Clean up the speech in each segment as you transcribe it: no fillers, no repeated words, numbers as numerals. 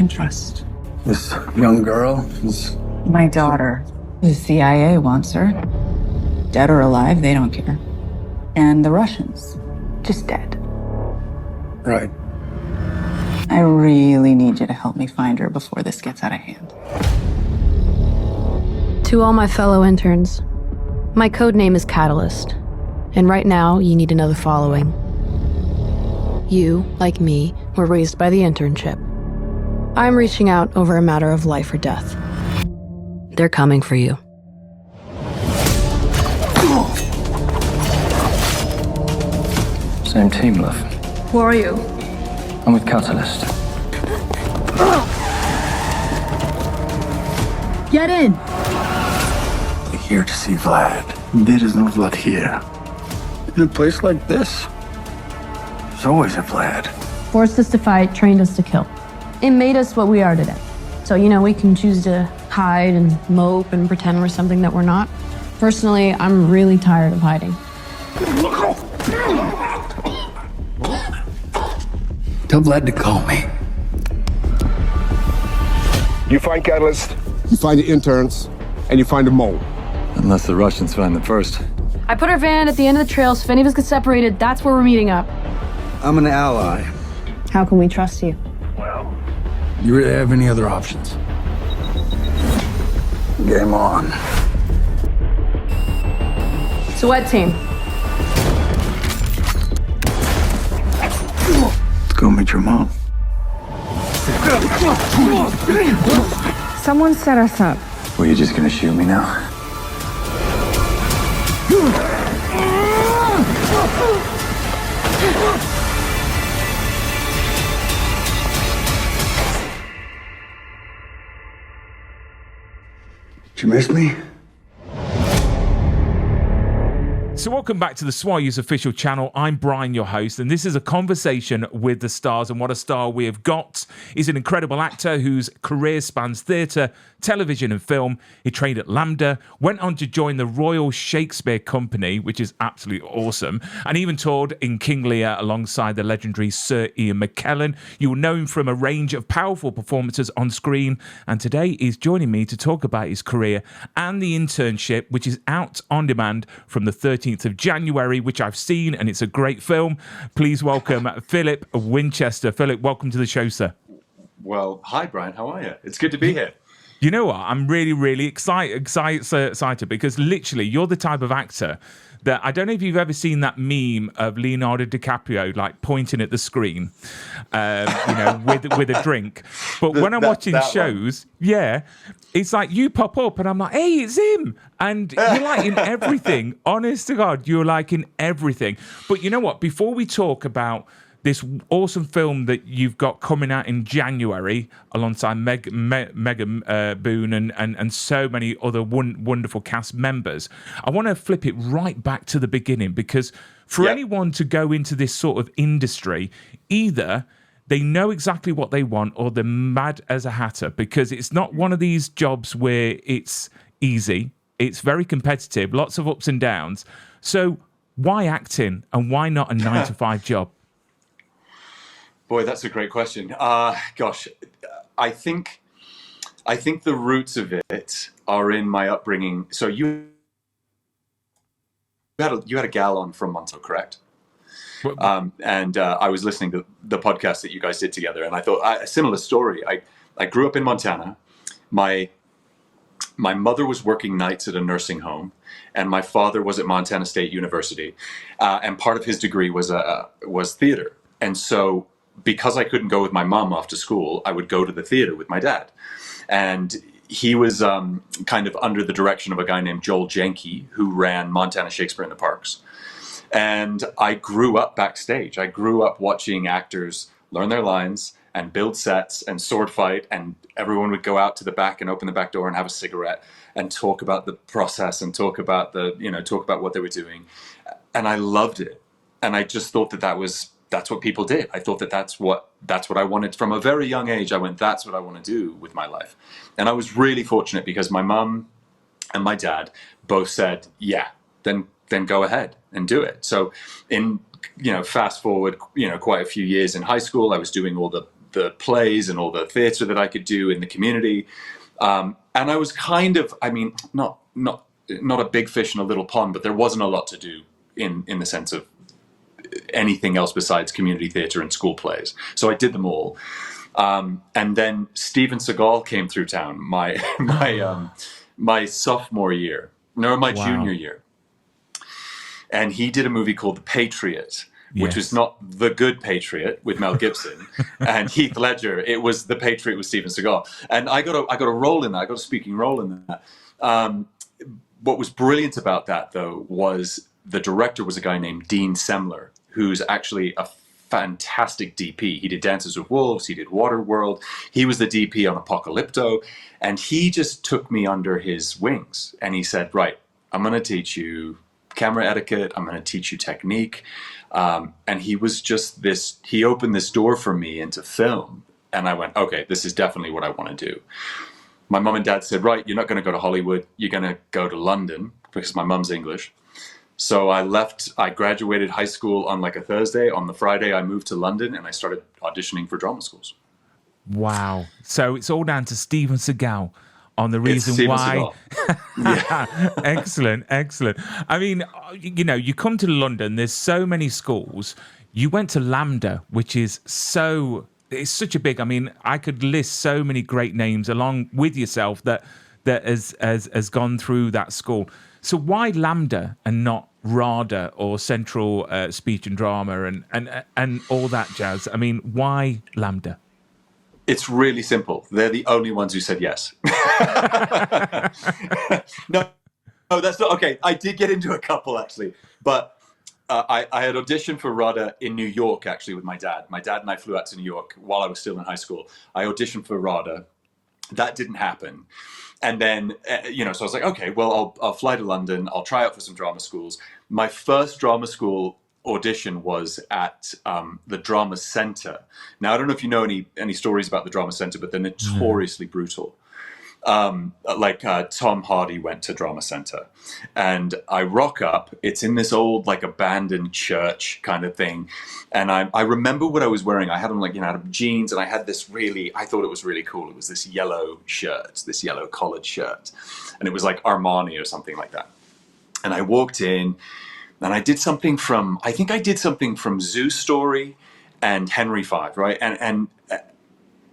can trust. This young girl is... My daughter. The CIA wants her. Dead or alive, they don't care. And the Russians, just dead. Right. I really need you to help me find her before this gets out of hand. To all my fellow interns, my code name is Catalyst, and right now you need another following. You, like me, were raised by the internship. I'm reaching out over a matter of life or death. They're coming for you. Same team, love. Who are you? I'm with Catalyst. Get in! We're here to see Vlad. There is no Vlad here. In a place like this, there's always a Vlad. Forced us to fight, trained us to kill. It made us what we are today. So, we can choose to hide and mope and pretend we're something that we're not. Personally, I'm really tired of hiding. Tell Vlad to call me. You find Catalyst, you find the interns, and you find the mole. Unless the Russians find them first. I put our van at the end of the trail, so if any of us get separated, that's where we're meeting up. I'm an ally. How can we trust you? You really have any other options? Game on. So what team? Let's go meet your mom. Someone set us up. Were you just gonna shoot me now? Did you miss me? So welcome back to the SWAU's official channel. I'm Bryan, your host, and this is a conversation with the stars. And what a star we have got is an incredible actor whose career spans theatre, television and film. He trained at Lambda, went on to join the Royal Shakespeare Company, which is absolutely awesome, and even toured in King Lear alongside the legendary Sir Ian McKellen. You will know him from a range of powerful performances on screen, and today he's joining me to talk about his career and the internship, which is out on demand from the 13th of January, which I've seen, and it's a great film. Please welcome Philip Winchester. Philip, welcome to the show, sir. Well, hi, Bryan. How are you? It's good to be here. You know what? I'm really, really excited because literally you're the type of actor that I don't know if you've ever seen that meme of Leonardo DiCaprio like pointing at the screen, with a drink. But when I'm watching shows, it's like you pop up and I'm like, hey, it's him. And you're like in everything. Honest to God, you're like in everything. But you know what? Before we talk about this awesome film that you've got coming out in January alongside Megan Boone and so many other wonderful cast members, I want to flip it right back to the beginning, because for anyone to go into this sort of industry, either they know exactly what they want or they're mad as a hatter, because it's not one of these jobs where it's easy. It's very competitive, lots of ups and downs. So why acting and why not a 9-to-5 job? Boy, that's a great question. Gosh, I think the roots of it are in my upbringing. So you had a gal on from Monto, correct? And I was listening to the podcast that you guys did together, and I thought a similar story. I grew up in Montana. My mother was working nights at a nursing home, and my father was at Montana State University, and part of his degree was theater. And so, because I couldn't go with my mom off to school, I would go to the theater with my dad. And he was kind of under the direction of a guy named Joel Jenke, who ran Montana Shakespeare in the Parks. And I grew up backstage. I grew up watching actors learn their lines and build sets and sword fight, and everyone would go out to the back and open the back door and have a cigarette and talk about the process and talk about what they were doing. And I loved it. And I just thought that's what people did. I thought that's what I wanted from a very young age. I went, that's what I want to do with my life. And I was really fortunate because my mom and my dad both said, yeah, then go ahead and do it. So fast forward, quite a few years in high school, I was doing all the the plays and all the theatre that I could do in the community. And I was kind of, I mean, not a big fish in a little pond, but there wasn't a lot to do in the sense of anything else besides community theatre and school plays. So I did them all. And then Steven Seagal came through town my sophomore year, junior year. And he did a movie called The Patriot, which was not The Good Patriot with Mel Gibson and Heath Ledger. It was The Patriot with Steven Seagal. And I got a role in that. I got a speaking role in that. What was brilliant about that, though, was the director was a guy named Dean Semler, who's actually a fantastic DP. He did Dances with Wolves. He did Waterworld. He was the DP on Apocalypto. And he just took me under his wings. And he said, right, I'm going to teach you camera etiquette. I'm going to teach you technique. And he was just he opened this door for me into film. And I went, okay, this is definitely what I want to do. My mum and dad said, right, you're not going to go to Hollywood. You're going to go to London because my mum's English. So I graduated high school on like a Thursday. On the Friday, I moved to London and I started auditioning for drama schools. Wow. So it's all down to Steven Seagal on the reason why. Yeah. Excellent. I mean, you come to London, there's so many schools. You went to Lambda, which is it's such a big, I mean, I could list so many great names along with yourself that has gone through that school. So why Lambda and not RADA or Central Speech and Drama and all that jazz? I mean, why Lambda? It's really simple. They're the only ones who said yes. No, that's not okay. I did get into a couple actually, but I had auditioned for RADA in New York actually with my dad. My dad and I flew out to New York while I was still in high school. I auditioned for RADA. That didn't happen. And then, so I was like, okay, well, I'll fly to London. I'll try out for some drama schools. My first drama school audition was at the Drama Centre. Now, I don't know if you know any stories about the Drama Centre, but they're notoriously brutal. Tom Hardy went to Drama Centre, and I rock up. It's in this old abandoned church kind of thing, and I remember what I was wearing. I had on out of jeans, and I had this I thought it was really cool. It was this yellow shirt, this yellow collared shirt, and it was like Armani or something like that. And I walked in, and I did something from Zeus Story and Henry V, right?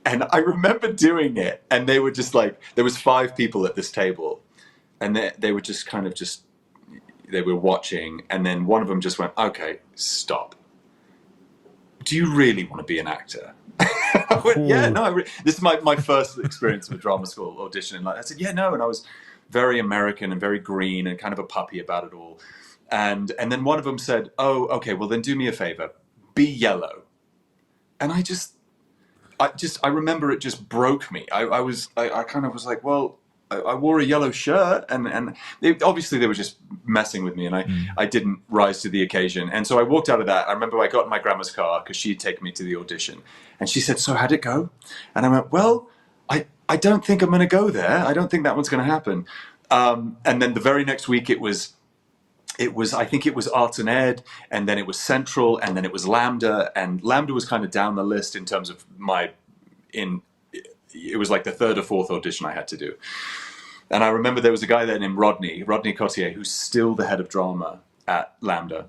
And I remember doing it, and they were just there was 5 people at this table, and they were just they were watching, and then one of them just went, okay, stop. Do you really want to be an actor? I went, yeah, no, this is my first experience with drama school auditioning. I said, yeah, no, and I was very American and very green and kind of a puppy about it all. And then one of them said, oh, okay, well then do me a favor, be yellow. And I remember it just broke me. I kind of was like, well, I wore a yellow shirt, and obviously they were just messing with me, and I didn't rise to the occasion. And so I walked out of that. I remember I got in my grandma's car because she'd taken me to the audition, and she said, so how'd it go? And I went, well, I don't think I'm going to go there. I don't think that one's going to happen. And then the very next week it was I think it was Arts and Ed, and then it was Central, and then it was Lambda, and Lambda was kind of down the list in terms of it was like the 3rd or 4th audition I had to do. And I remember there was a guy there named Rodney Cottier, who's still the head of drama at Lambda.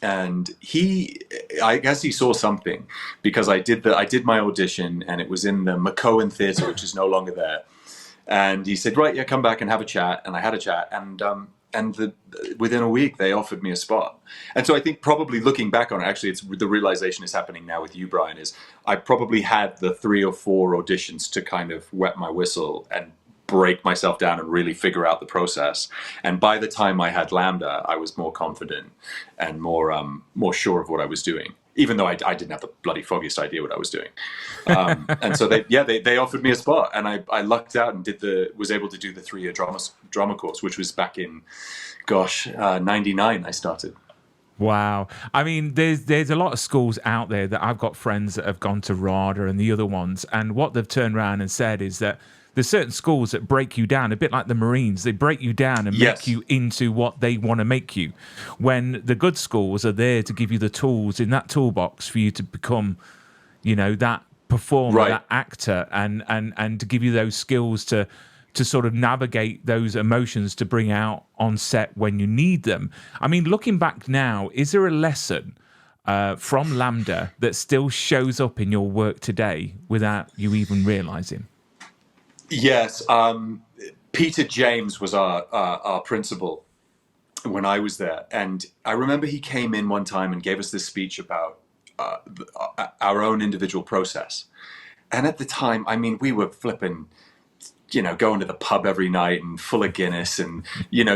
And I guess he saw something, because I did my audition, and it was in the McCohen Theatre, which is no longer there. And he said, right, yeah, come back and have a chat. And I had a chat, and within a week they offered me a spot. And so I think probably looking back on it, actually it's the realization is happening now with you, Bryan, is I probably had the 3 or 4 auditions to kind of wet my whistle and break myself down and really figure out the process. And by the time I had Lambda, I was more confident and more sure of what I was doing, even though I didn't have the bloody foggiest idea what I was doing. And so they offered me a spot, and I lucked out and was able to do the 3-year drama course, which was back in 99 I started. Wow. I mean, there's a lot of schools out there that I've got friends that have gone to RADA and the other ones, and what they've turned around and said is that there's certain schools that break you down, a bit like the Marines. They break you down and make you into what they want to make you, when the good schools are there to give you the tools in that toolbox for you to become, that performer, Right. that actor, and to give you those skills to sort of navigate those emotions to bring out on set when you need them. I mean, looking back now, is there a lesson from LAMDA that still shows up in your work today without you even realizing? Yes. Peter James was our principal when I was there. And I remember he came in one time and gave us this speech about our own individual process. And at the time, I mean, we were flipping, going to the pub every night and full of Guinness and,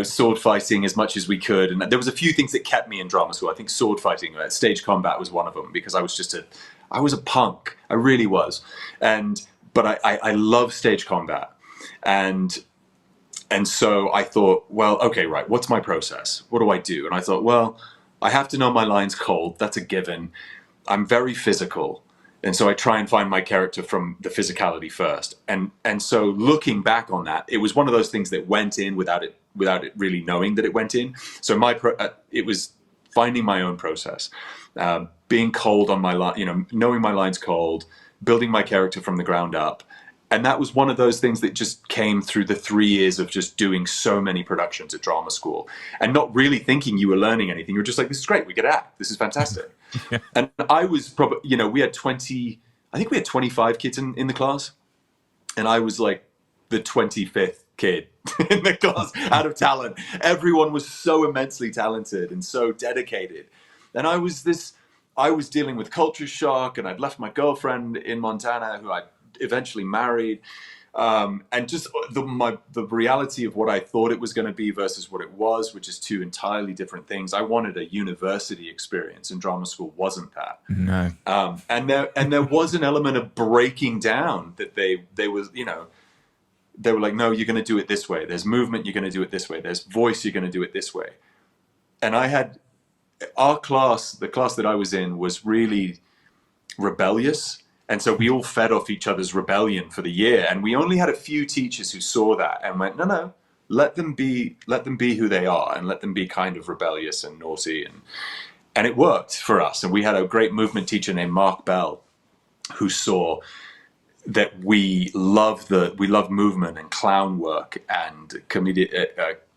sword fighting as much as we could. And there was a few things that kept me in drama school. I think sword fighting, stage combat was one of them, because I was a punk. I really was. But I love stage combat. And so I thought, well, okay, right, what's my process? What do I do? And I thought, well, I have to know my lines cold. That's a given. I'm very physical. And so I try and find my character from the physicality first. And so looking back on that, it was one of those things that went in without it really knowing that it went in. So it was finding my own process, being cold on my line, knowing my lines cold, building my character from the ground up. And that was one of those things that just came through the 3 years of just doing so many productions at drama school and not really thinking you were learning anything. You were just like, this is great. We get to act. This is fantastic. Yeah. And I was probably, we had 25 kids in the class. And I was like the 25th kid in the class out of talent. Everyone was so immensely talented and so dedicated. And I was dealing with culture shock, and I'd left my girlfriend in Montana, who I eventually married, and just the reality of what I thought it was going to be versus what it was, which is two entirely different things. I wanted a university experience, and drama school wasn't that. No. And there was an element of breaking down that they were like, no, you're going to do it this way. There's movement, you're going to do it this way. There's voice, you're going to do it this way. And I had the class that I was in was really rebellious. And so we all fed off each other's rebellion for the year. And we only had a few teachers who saw that and went, no, let them be who they are, and let them be kind of rebellious and naughty. And it worked for us. And we had a great movement teacher named Mark Bell, who saw that we loved movement and clown work and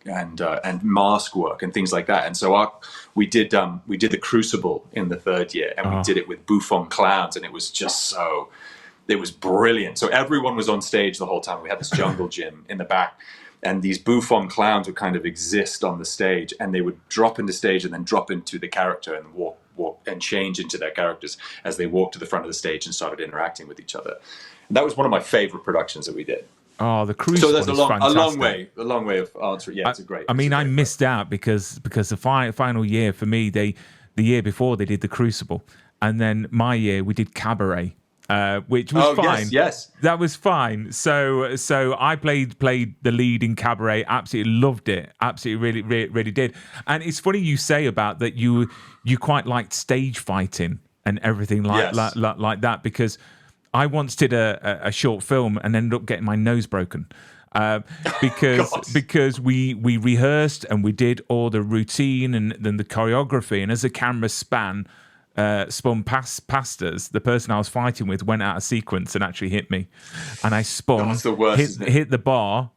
and mask work and things like that. And so we did the Crucible in the third year, and we did it with bouffon clowns, and it was brilliant. So everyone was on stage the whole time. We had this jungle gym in the back, and these bouffon clowns would kind of exist on the stage, and they would drop into stage and then drop into the character and walk and change into their characters as they walked to the front of the stage and started interacting with each other. And that was one of my favorite productions that we did. Oh, the Crucible. So there's a long way of answering. Yeah, I mean, I missed out because the final year for me, the year before they did the Crucible, and then my year we did Cabaret, which was fine. Yes, that was fine. So I played the lead in Cabaret. Absolutely loved it. Absolutely, really did. And it's funny you say about that. You quite liked stage fighting and everything like that, because I once did a short film and ended up getting my nose broken because we rehearsed and we did all the routine and then the choreography, and as the camera spun past us, the person I was fighting with went out of sequence and actually hit me, and I spun, that's the worst, hit the bar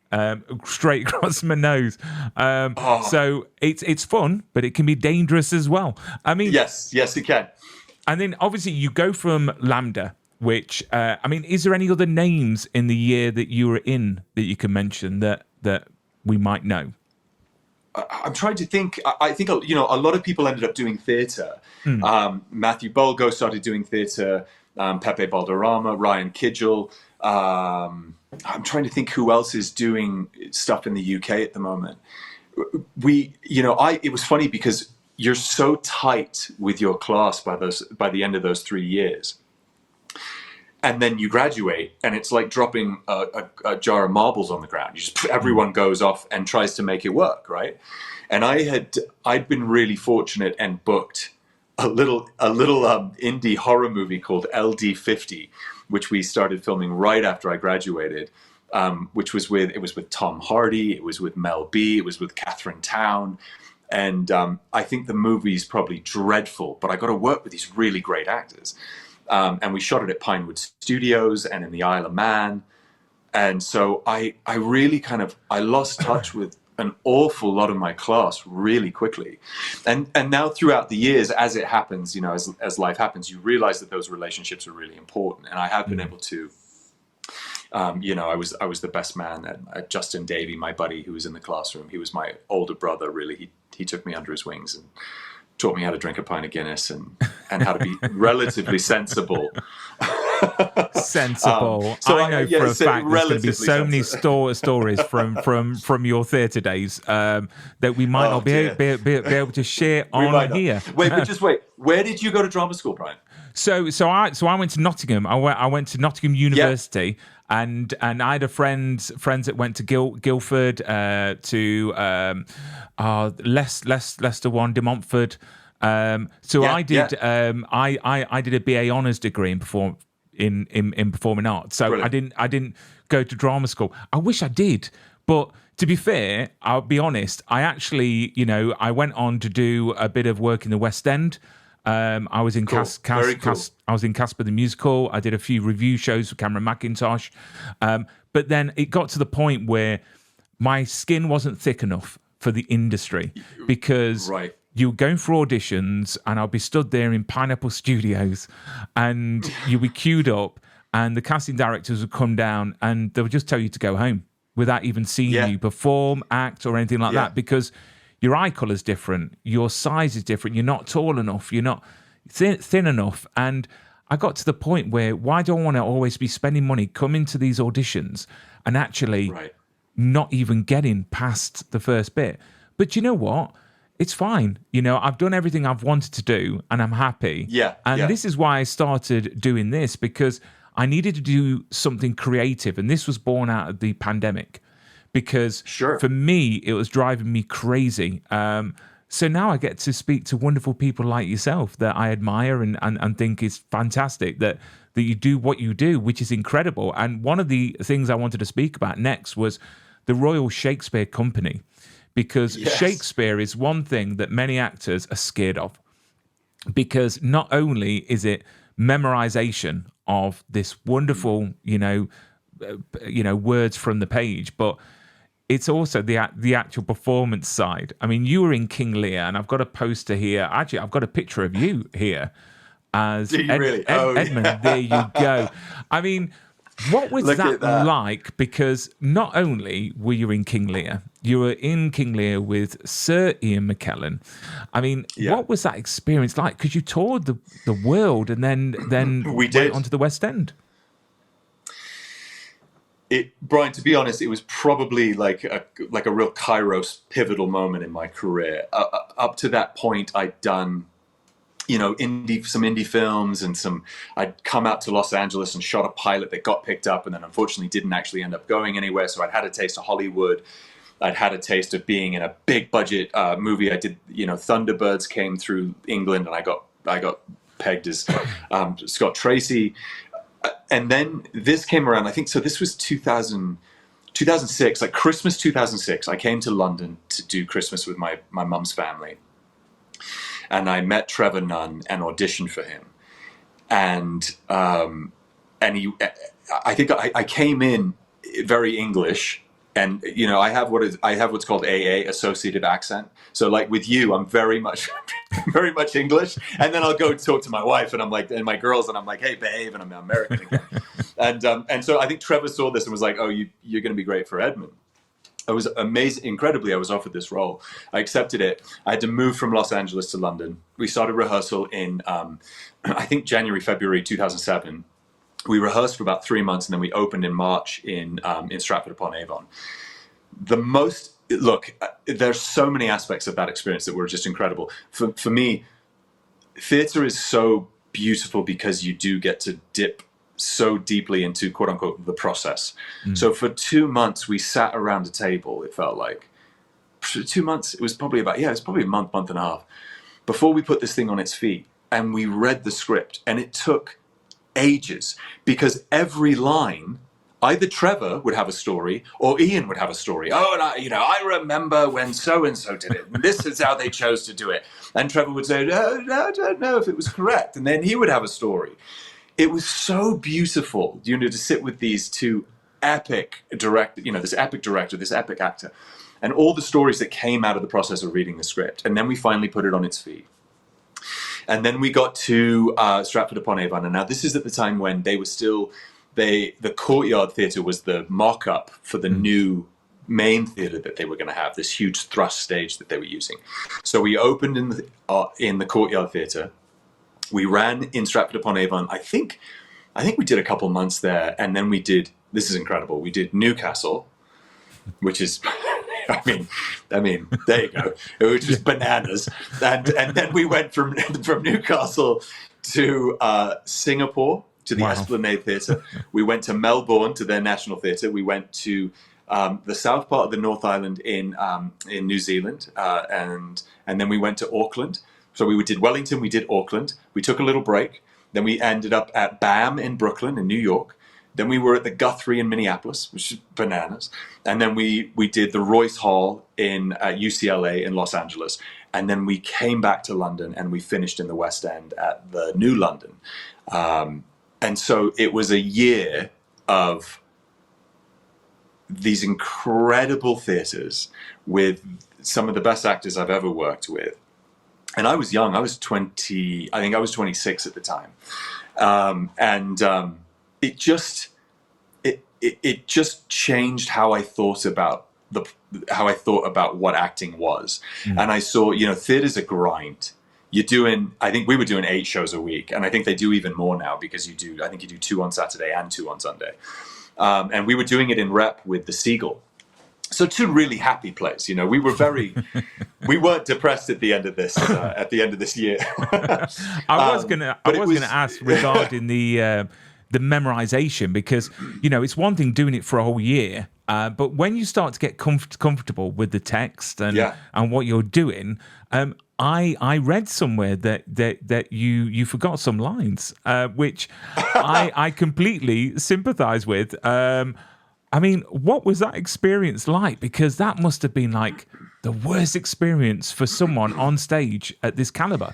straight across my nose. So it's fun, but it can be dangerous as well. I mean, yes, it can. And then obviously you go from LAMDA, which, is there any other names in the year that you were in that you can mention that we might know? I'm trying to think. I think, a lot of people ended up doing theatre. Matthew Bolgo started doing theatre, Pepe Balderrama, Ryan Kidgel. I'm trying to think who else is doing stuff in the UK at the moment. It was funny because you're so tight with your class by the end of those 3 years. And then you graduate, and it's like dropping a jar of marbles on the ground. Everyone goes off and tries to make it work, right? And I'd been really fortunate and booked a little indie horror movie called LD50, which we started filming right after I graduated. Which was with Tom Hardy, it was with Mel B, it was with Catherine Town, and I think the movie's probably dreadful, but I got to work with these really great actors. And we shot it at Pinewood Studios and in the Isle of Man. And so I really I lost touch with an awful lot of my class really quickly. And now throughout the years, as it happens, as life happens, you realize that those relationships are really important. And I have been able to, I was the best man at Justin Davey, my buddy who was in the classroom. He was my older brother, really. He took me under his wings and taught me how to drink a pint of Guinness and how to be relatively sensible. Sensible. So I know for a fact there's going to be so many stories from your theatre days that we might not be able to share on here. Wait. Where did you go to drama school, Bryan? So I went to Nottingham. I went to Nottingham University, and I had friends that went to Guildford, to Leicester one, De Montfort. I did I did a BA honours degree in performing arts. So brilliant. I didn't go to drama school. I wish I did, but to be fair, I'll be honest. I actually, I went on to do a bit of work in the West End. I was in I was in Casper the Musical. I did a few review shows for Cameron McIntosh, but then it got to the point where my skin wasn't thick enough for the industry because you were going for auditions, and I'll be stood there in Pineapple Studios, and you'll be queued up, and the casting directors would come down, and they would just tell you to go home without even seeing you perform, act, or anything like that, because your eye colour's different, your size is different, you're not tall enough, you're not thin enough. And I got to the point where, why do I want to always be spending money, coming to these auditions and actually not even getting past the first bit? But you know what? It's fine. I've done everything I've wanted to do, and I'm happy. This is why I started doing this, because I needed to do something creative, and this was born out of the pandemic. Because for me, it was driving me crazy. So now I get to speak to wonderful people like yourself that I admire and think is fantastic that you do what you do, which is incredible. And one of the things I wanted to speak about next was the Royal Shakespeare Company, because Shakespeare is one thing that many actors are scared of, because not only is it memorization of this wonderful, words from the page, but it's also the actual performance side. I mean, you were in King Lear, and I've got a poster here. Actually, I've got a picture of you here as Edmund. There you go. I mean, what was that like? Because not only were you in King Lear, you were in King Lear with Sir Ian McKellen. I mean, what was that experience like? Because you toured the world and then went onto the West End. Bryan, to be honest, it was probably like a real Kairos pivotal moment in my career. Up to that point, I'd done, some indie films, and I'd come out to Los Angeles and shot a pilot that got picked up, and then unfortunately didn't actually end up going anywhere. So I'd had a taste of Hollywood. I'd had a taste of being in a big budget movie. I did, Thunderbirds came through England, and I got pegged as Scott Tracy. And then this came around, I think, so this was 2006, like Christmas 2006. I came to London to do Christmas with my mum's family. And I met Trevor Nunn and auditioned for him. And he, I think I came in very English. And, I have what's called AA, associative accent. So like with you, I'm very much English. And then I'll go talk to my wife and and my girls, and I'm like, hey, behave. And I'm American again. And so I think Trevor saw this and was like, oh, you're going to be great for Edmund. I was amazed, incredibly, I was offered this role. I accepted it. I had to move from Los Angeles to London. We started rehearsal in, I think January, February, 2007. We rehearsed for about 3 months, and then we opened in March in Stratford-upon-Avon. There's so many aspects of that experience that were just incredible. For me, theatre is so beautiful because you do get to dip so deeply into, quote unquote, the process. So for 2 months, we sat around a table, it felt like. For 2 months, it was probably a month and a half, before we put this thing on its feet. And we read the script, and it took ages, because every line, either Trevor would have a story or Ian would have a story. Oh, and I remember when so-and-so did it. And this is how they chose to do it. And Trevor would say, no, I don't know if it was correct. And then he would have a story. it was so beautiful, to sit with these two epic director, this epic director, this epic actor, and all the stories that came out of the process of reading the script. And then we finally put it on its feet. And then we got to Stratford-upon-Avon. And now this is at the time when they were still, the Courtyard Theatre was the mock-up for the new main theatre that they were going to have, this huge thrust stage that they were using. So we opened in the Courtyard Theatre. We ran in Stratford-upon-Avon. I think we did a couple months there. And then we did, this is incredible, we did Newcastle, which is... I mean, there you go. It was just bananas, and then we went from Newcastle to Singapore to the Esplanade Theatre. We went to Melbourne to their National Theatre. We went to the south part of the North Island in New Zealand, and then we went to Auckland. So we did Wellington, we did Auckland. We took a little break. Then we ended up at BAM in Brooklyn in New York. Then we were at the Guthrie in Minneapolis, which is bananas. And then we did the Royce Hall in UCLA in Los Angeles. And then we came back to London and we finished in the West End at the New London. And so it was a year of these incredible theatres with some of the best actors I've ever worked with. And I was young. I was 20. I think I was 26 at the time. It just changed how I thought about what acting was. And I saw, theater's a grind. I think we were doing 8 shows a week, and I think they do even more now because I think you do 2 on Saturday and 2 on Sunday. And we were doing it in rep with the Seagull. So 2 really happy plays. We weren't depressed at the end of this year. I was gonna ask regarding the memorization, because it's one thing doing it for a whole year, but when you start to get comfortable with the text and what you're doing, I read somewhere that you forgot some lines, which I completely sympathize with. What was that experience like? Because that must have been like the worst experience for someone on stage at this caliber.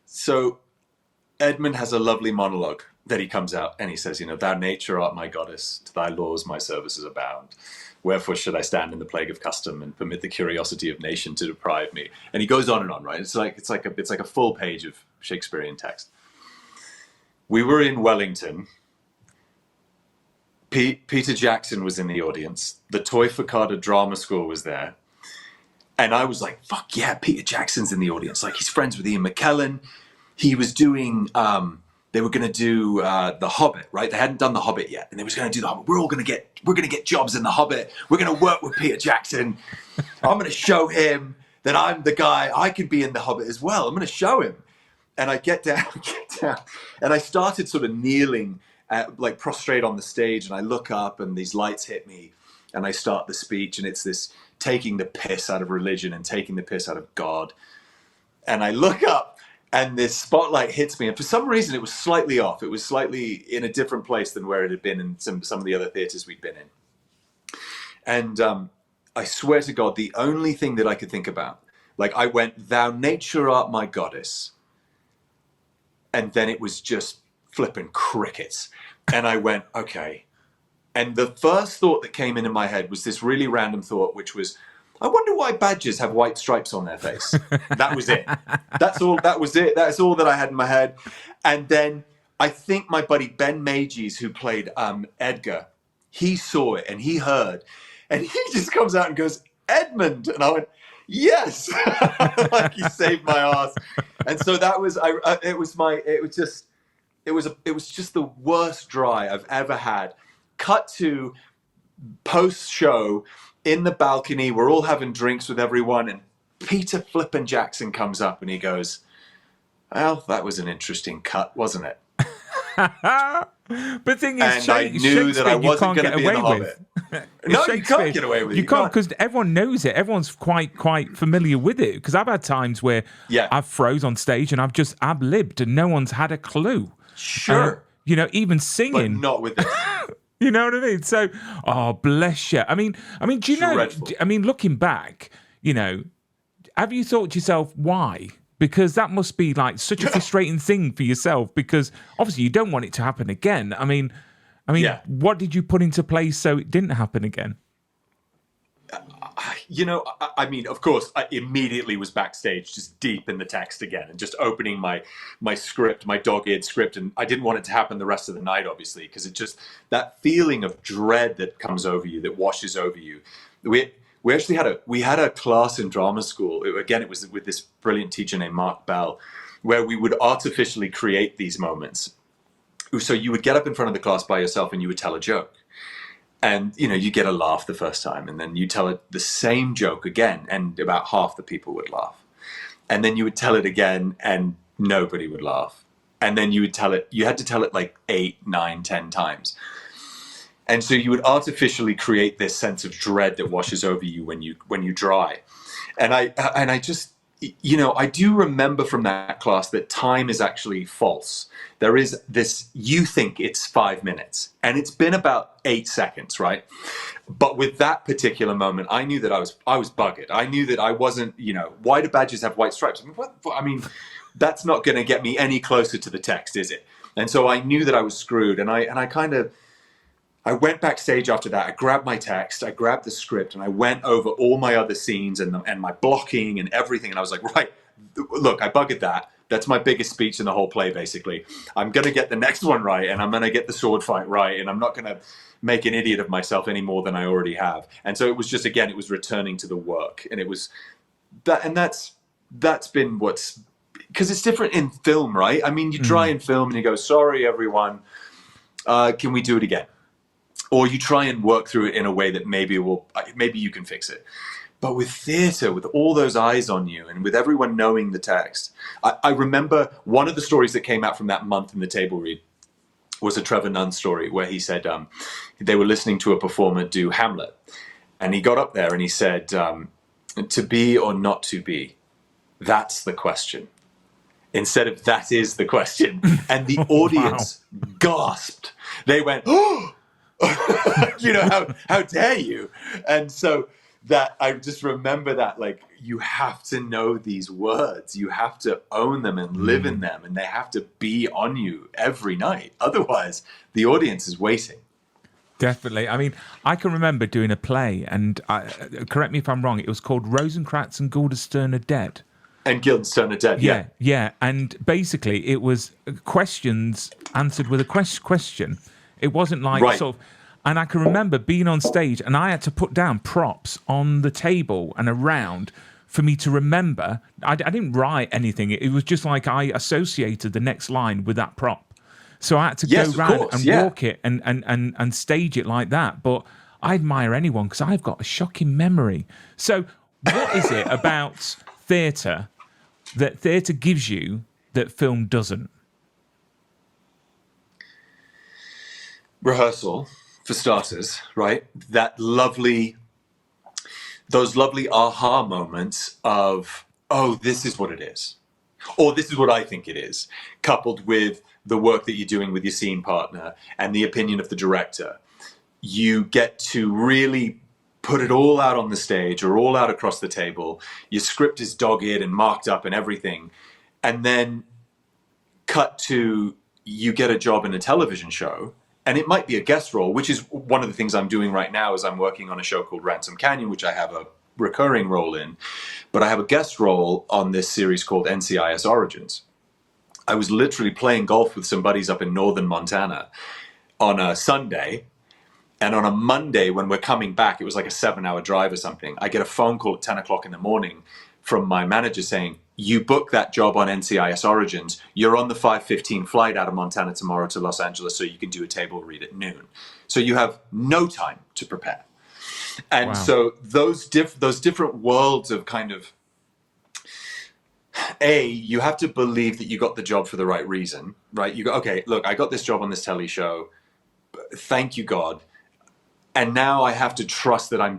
So Edmund has a lovely monologue that he comes out and he says, "Thou nature art my goddess, to thy laws my services abound. Wherefore should I stand in the plague of custom and permit the curiosity of nation to deprive me?" And he goes on, right? It's like a full page of Shakespearean text. We were in Wellington. Peter Jackson was in the audience. The Toy Facada Drama School was there. And I was like, fuck yeah, Peter Jackson's in the audience. Like, he's friends with Ian McKellen. He was doing... they were going to do The Hobbit, right? They hadn't done The Hobbit yet, and they was going to do The Hobbit. We're going to get jobs in The Hobbit. We're going to work with Peter Jackson. I'm going to show him that I'm the guy. I could be in The Hobbit as well. I'm going to show him. And I get down, and I started sort of kneeling, like prostrate on the stage, and I look up, and these lights hit me, and I start the speech, and it's this taking the piss out of religion and taking the piss out of God. And I look up, and this spotlight hits me, and for some reason it was slightly off. It was slightly in a different place than where it had been in some of the other theatres we'd been in. And I swear to God, the only thing that I could think about, like I went, "Thou nature art my goddess," and then it was just flipping crickets. And I went, okay. And the first thought that came into my head was this really random thought, which was, I wonder why badgers have white stripes on their face. That was it. That's all. That was it. That's all that I had in my head. And then I think my buddy Ben Mages, who played Edgar, he saw it and he heard, and he just comes out and goes, "Edmund," and I went, "Yes!" Like he saved my ass. And so that was. It was just the worst dry I've ever had. Cut to post show. In the balcony, we're all having drinks with everyone, and Peter flippin' Jackson comes up and he goes, "Well, that was an interesting cut, wasn't it?" But thing is, and I knew that I wasn't going to be in The Hobbit. No, you can't get away with it. You can't, because everyone knows it. Everyone's quite familiar with it. Because I've had times where I've froze on stage and I've just ad-libbed and no one's had a clue. Sure. Even singing. But not with this. You know what I mean? So, bless you. I mean, do you know? Dreadful. I mean, looking back, have you thought to yourself, why? Because that must be like such a frustrating thing for yourself, because obviously you don't want it to happen again. I mean, Yeah. what did you put into place so it didn't happen again? You know, I mean, of course, I immediately was backstage, just deep in the text again, and just opening my script, my dog-eared script, and I didn't want it to happen the rest of the night, obviously, because it just, that feeling of dread that comes over you, that washes over you. We actually had a class in drama school. It was with this brilliant teacher named Mark Bell, where we would artificially create these moments. So you would get up in front of the class by yourself and you would tell a joke. And, you know, you get a laugh the first time, and then you tell it the same joke again, and about half the people would laugh. And then you would tell it again, and nobody would laugh. And then you had to tell it like 8, 9, 10 times. And so you would artificially create this sense of dread that washes over you when you dry. And I just, you know, I do remember from that class that time is actually false. There is this, you think it's 5 minutes, and it's been about 8 seconds, right? But with that particular moment, I knew that I was buggered. I knew that I wasn't, you know, why do badges have white stripes? I mean, that's not going to get me any closer to the text, is it? And so I knew that I was screwed, and I went backstage after that. I grabbed my text, I grabbed the script, and I went over all my other scenes and my blocking and everything. And I was like, right, look, I buggered that. That's my biggest speech in the whole play, basically. I'm going to get the next one right, and I'm going to get the sword fight right, and I'm not going to make an idiot of myself any more than I already have. And so it was just, again, it was returning to the work. And it was that, and that's been what's, because it's different in film, right? I mean, you try in film and you go, sorry, everyone, can we do it again? Or you try and work through it in a way that maybe you can fix it. But with theatre, with all those eyes on you and with everyone knowing the text, I remember one of the stories that came out from that month in the table read was a Trevor Nunn story where he said they were listening to a performer do Hamlet. And he got up there and he said, to be or not to be, that's the question. Instead of that is the question. And the audience gasped. They went, oh! You know, how dare you? And so that I just remember that, like, you have to know these words, you have to own them and live in them, and they have to be on you every night. Otherwise, the audience is waiting. Definitely. I mean, I can remember doing a play, and correct me if I'm wrong, it was called Rosencrantz and Guildenstern are Dead. And Guildenstern are Dead, yeah. Yeah. And basically, it was questions answered with a question. It wasn't like sort of... And I can remember being on stage and I had to put down props on the table and around for me to remember. I didn't write anything. It was just like I associated the next line with that prop. So I had to go around and walk it and stage it like that. But I admire anyone because I've got a shocking memory. So what is it about theatre that theatre gives you that film doesn't? Rehearsal. For starters, right? Those lovely aha moments of, oh, this is what it is. Or this is what I think it is, coupled with the work that you're doing with your scene partner and the opinion of the director. You get to really put it all out on the stage or all out across the table. Your script is dog-eared and marked up and everything. And then cut to, you get a job in a television show. And it might be a guest role, which is one of the things I'm doing right now. Is I'm working on a show called Ransom Canyon, which I have a recurring role in. But I have a guest role on this series called NCIS Origins. I was literally playing golf with some buddies up in northern Montana on a Sunday. And on a Monday, when we're coming back, it was like a 7-hour drive or something. I get a phone call at 10 o'clock in the morning from my manager saying, you booked that job on NCIS Origins. You're on the 5:15 flight out of Montana tomorrow to Los Angeles so you can do a table read at noon. So you have no time to prepare. And so those different worlds of kind of, you have to believe that you got the job for the right reason, right? You go, okay, look, I got this job on this telly show. Thank you, God. And now I have to trust that I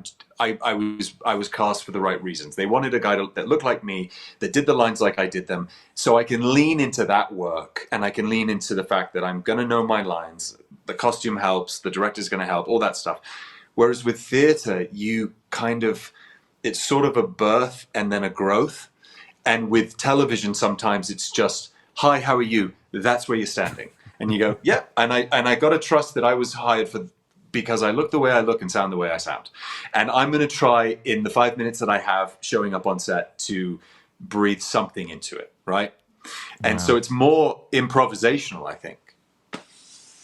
was cast for the right reasons. They wanted a guy that looked like me, that did the lines like I did them, so I can lean into that work, and I can lean into the fact that I'm going to know my lines. The costume helps, the director's going to help, all that stuff. Whereas with theatre, it's sort of a birth and then a growth. And with television, sometimes it's just, hi, how are you? That's where you're standing. And you go, yeah. And I got to trust that I was hired because I look the way I look and sound the way I sound. And I'm going to try in the 5 minutes that I have showing up on set to breathe something into it, right? And so it's more improvisational, I think.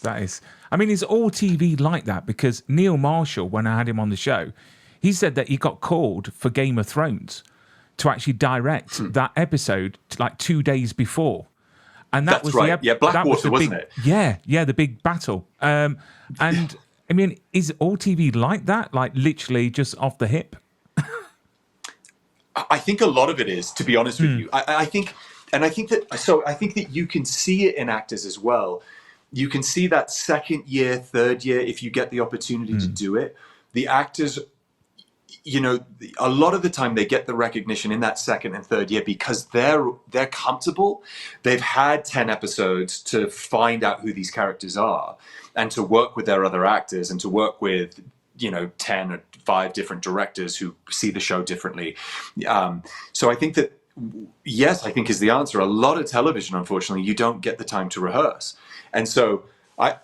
That is, I mean, is all TV like that? Because Neil Marshall, when I had him on the show, he said that he got called for Game of Thrones to actually direct that episode like 2 days before. And that That's was right. Blackwater, wasn't it? Yeah, the big battle. And I mean, is all TV like that? Like literally just off the hip? I think a lot of it is, to be honest with you. I think that you can see it in actors as well. You can see that second year, third year, if you get the opportunity to do it. The actors, you know, a lot of the time they get the recognition in that second and third year because they're comfortable. They've had 10 episodes to find out who these characters are and to work with their other actors and to work with, you know, 10 or 5 different directors who see the show differently. So I think that, yes, I think is the answer. A lot of television, unfortunately, you don't get the time to rehearse. And so I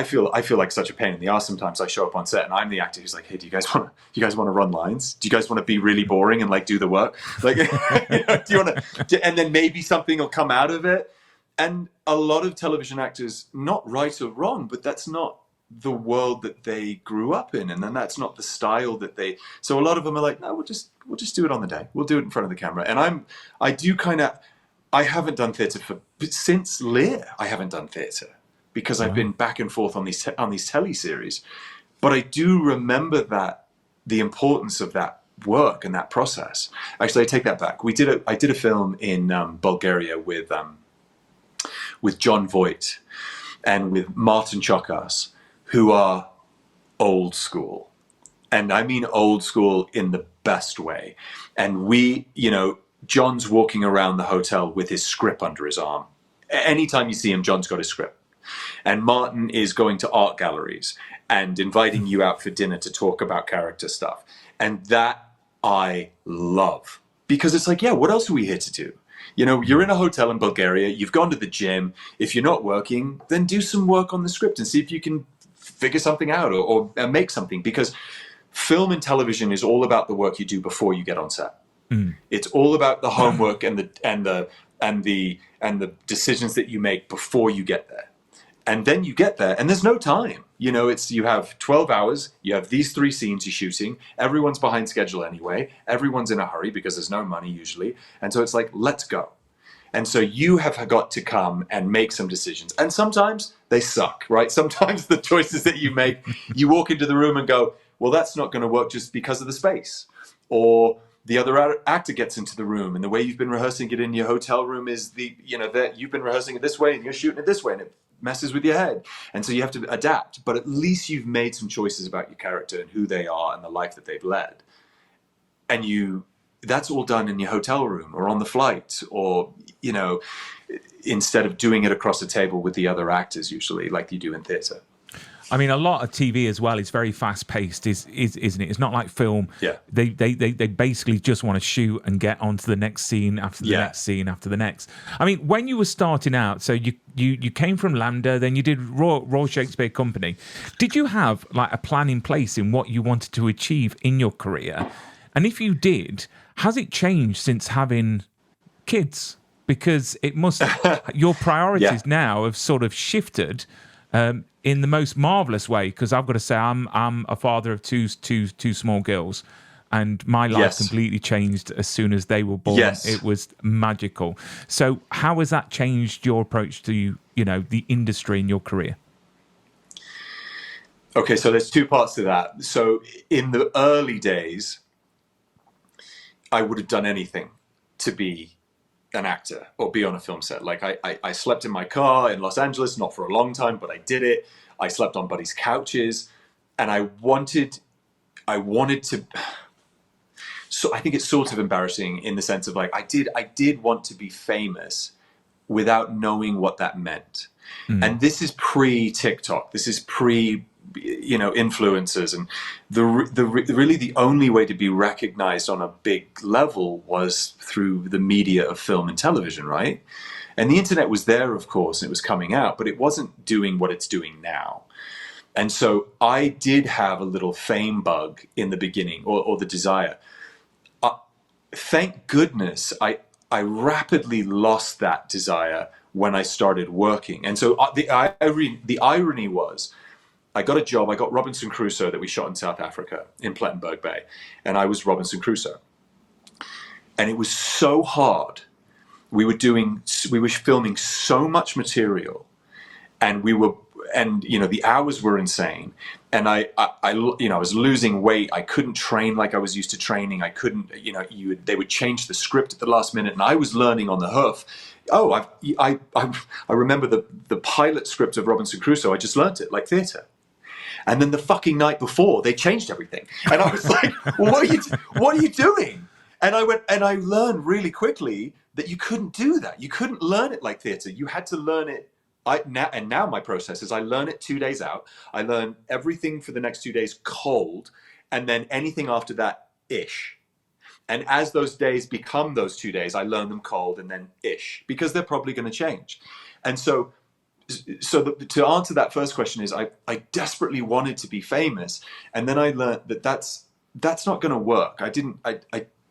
feel like such a pain in the ass sometimes. I show up on set and I'm the actor who's like, hey, do you guys want to run lines? Do you guys want to be really boring and like do the work? Like, you know, do you want to? And then maybe something will come out of it. And a lot of television actors, not right or wrong, but that's not the world that they grew up in, and then that's not the style that they. So a lot of them are like, no, we'll just do it on the day. We'll do it in front of the camera. And I haven't done theatre since Lear. I haven't done theatre because I've been back and forth on these telly series. But I do remember the importance of that work and that process. Actually, I take that back. I did a film in Bulgaria with John Voight and with Martin Chokas, who are old school. And I mean old school in the best way. And John's walking around the hotel with his script under his arm. Anytime you see him, John's got his script. And Martin is going to art galleries and inviting you out for dinner to talk about character stuff. And that I love. Because it's like, yeah, what else are we here to do? You know, you're in a hotel in Bulgaria, you've gone to the gym. If you're not working, then do some work on the script and see if you can figure something out or make something. Because film and television is all about the work you do before you get on set. It's all about the homework and the decisions that you make before you get there. And then you get there and there's no time. You know, you have 12 hours, you have these 3 scenes you're shooting, everyone's behind schedule anyway, everyone's in a hurry because there's no money usually. And so it's like, let's go. And so you have got to come and make some decisions. And sometimes they suck, right? Sometimes the choices that you make, you walk into the room and go, well, that's not going to work just because of the space. Or the other actor gets into the room and the way you've been rehearsing it in your hotel room is that you've been rehearsing it this way and you're shooting it this way and it messes with your head. And so you have to adapt. But at least you've made some choices about your character and who they are and the life that they've led. And that's all done in your hotel room or on the flight or, you know, instead of doing it across the table with the other actors usually like you do in theatre. I mean, a lot of TV as well is very fast-paced, isn't it? It's not like film. Yeah. They basically just want to shoot and get onto the next scene after the next scene after the next. I mean, when you were starting out, so you came from Lambda, then you did Royal Shakespeare Company. Did you have like a plan in place in what you wanted to achieve in your career? And if you did, has it changed since having kids? Because it must, your priorities now have sort of shifted in the most marvelous way. Because I've got to say, I'm a father of two small girls, and my life completely changed as soon as they were born. It was magical. So, how has that changed your approach to the industry in your career? Okay, so there's 2 parts to that. So, in the early days, I would have done anything to be an actor or be on a film set. Like I slept in my car in Los Angeles, not for a long time, but I did it. I slept on buddies' couches, and I wanted to. So I think it's sort of embarrassing in the sense of like I did want to be famous without knowing what that meant. And this is pre-TikTok. This is pre influencers, and really the only way to be recognized on a big level was through the media of film and television, right? And the internet was there, of course, and it was coming out, but it wasn't doing what it's doing now. And so I did have a little fame bug in the beginning, or the desire. Thank goodness I rapidly lost that desire when I started working. And so the irony was, I got a job. I got Robinson Crusoe that we shot in South Africa in Plettenberg Bay, and I was Robinson Crusoe. And it was so hard. We were filming so much material, and the hours were insane. And I was losing weight. I couldn't train like I was used to training. I couldn't, they would change the script at the last minute, and I was learning on the hoof. Oh, I remember the pilot script of Robinson Crusoe. I just learned it like theatre. And then the fucking night before, they changed everything. And I was like, well, what are you doing? And I learned really quickly that you couldn't do that. You couldn't learn it like theatre. You had to learn it. Now my process is I learn it 2 days out. I learn everything for the next 2 days cold, and then anything after that, ish. And as those days become those 2 days, I learn them cold and then ish, because they're probably going to change. And so to answer that first question is I desperately wanted to be famous, and then I learned that that's not going to work.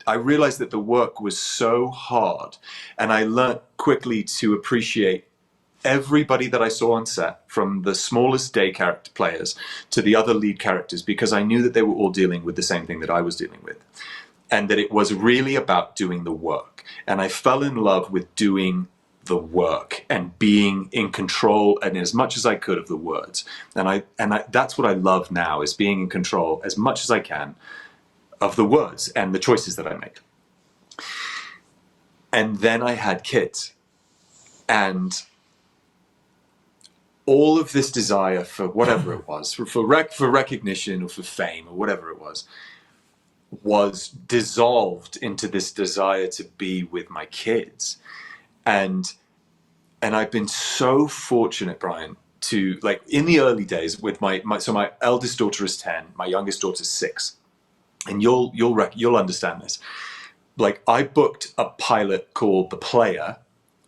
I realized that the work was so hard, and I learned quickly to appreciate everybody that I saw on set, from the smallest day character players to the other lead characters, because I knew that they were all dealing with the same thing that I was dealing with, and that it was really about doing the work. And I fell in love with doing the work and being in control, and as much as I could, of the words. And that's what I love now, is being in control as much as I can of the words and the choices that I make. And then I had kids, and all of this desire for whatever it was, for recognition or for fame or whatever it was dissolved into this desire to be with my kids. And I've been so fortunate, Bryan, to, like, in the early days with my eldest daughter is 10, my youngest daughter's 6, and you'll understand this. Like, I booked a pilot called The Player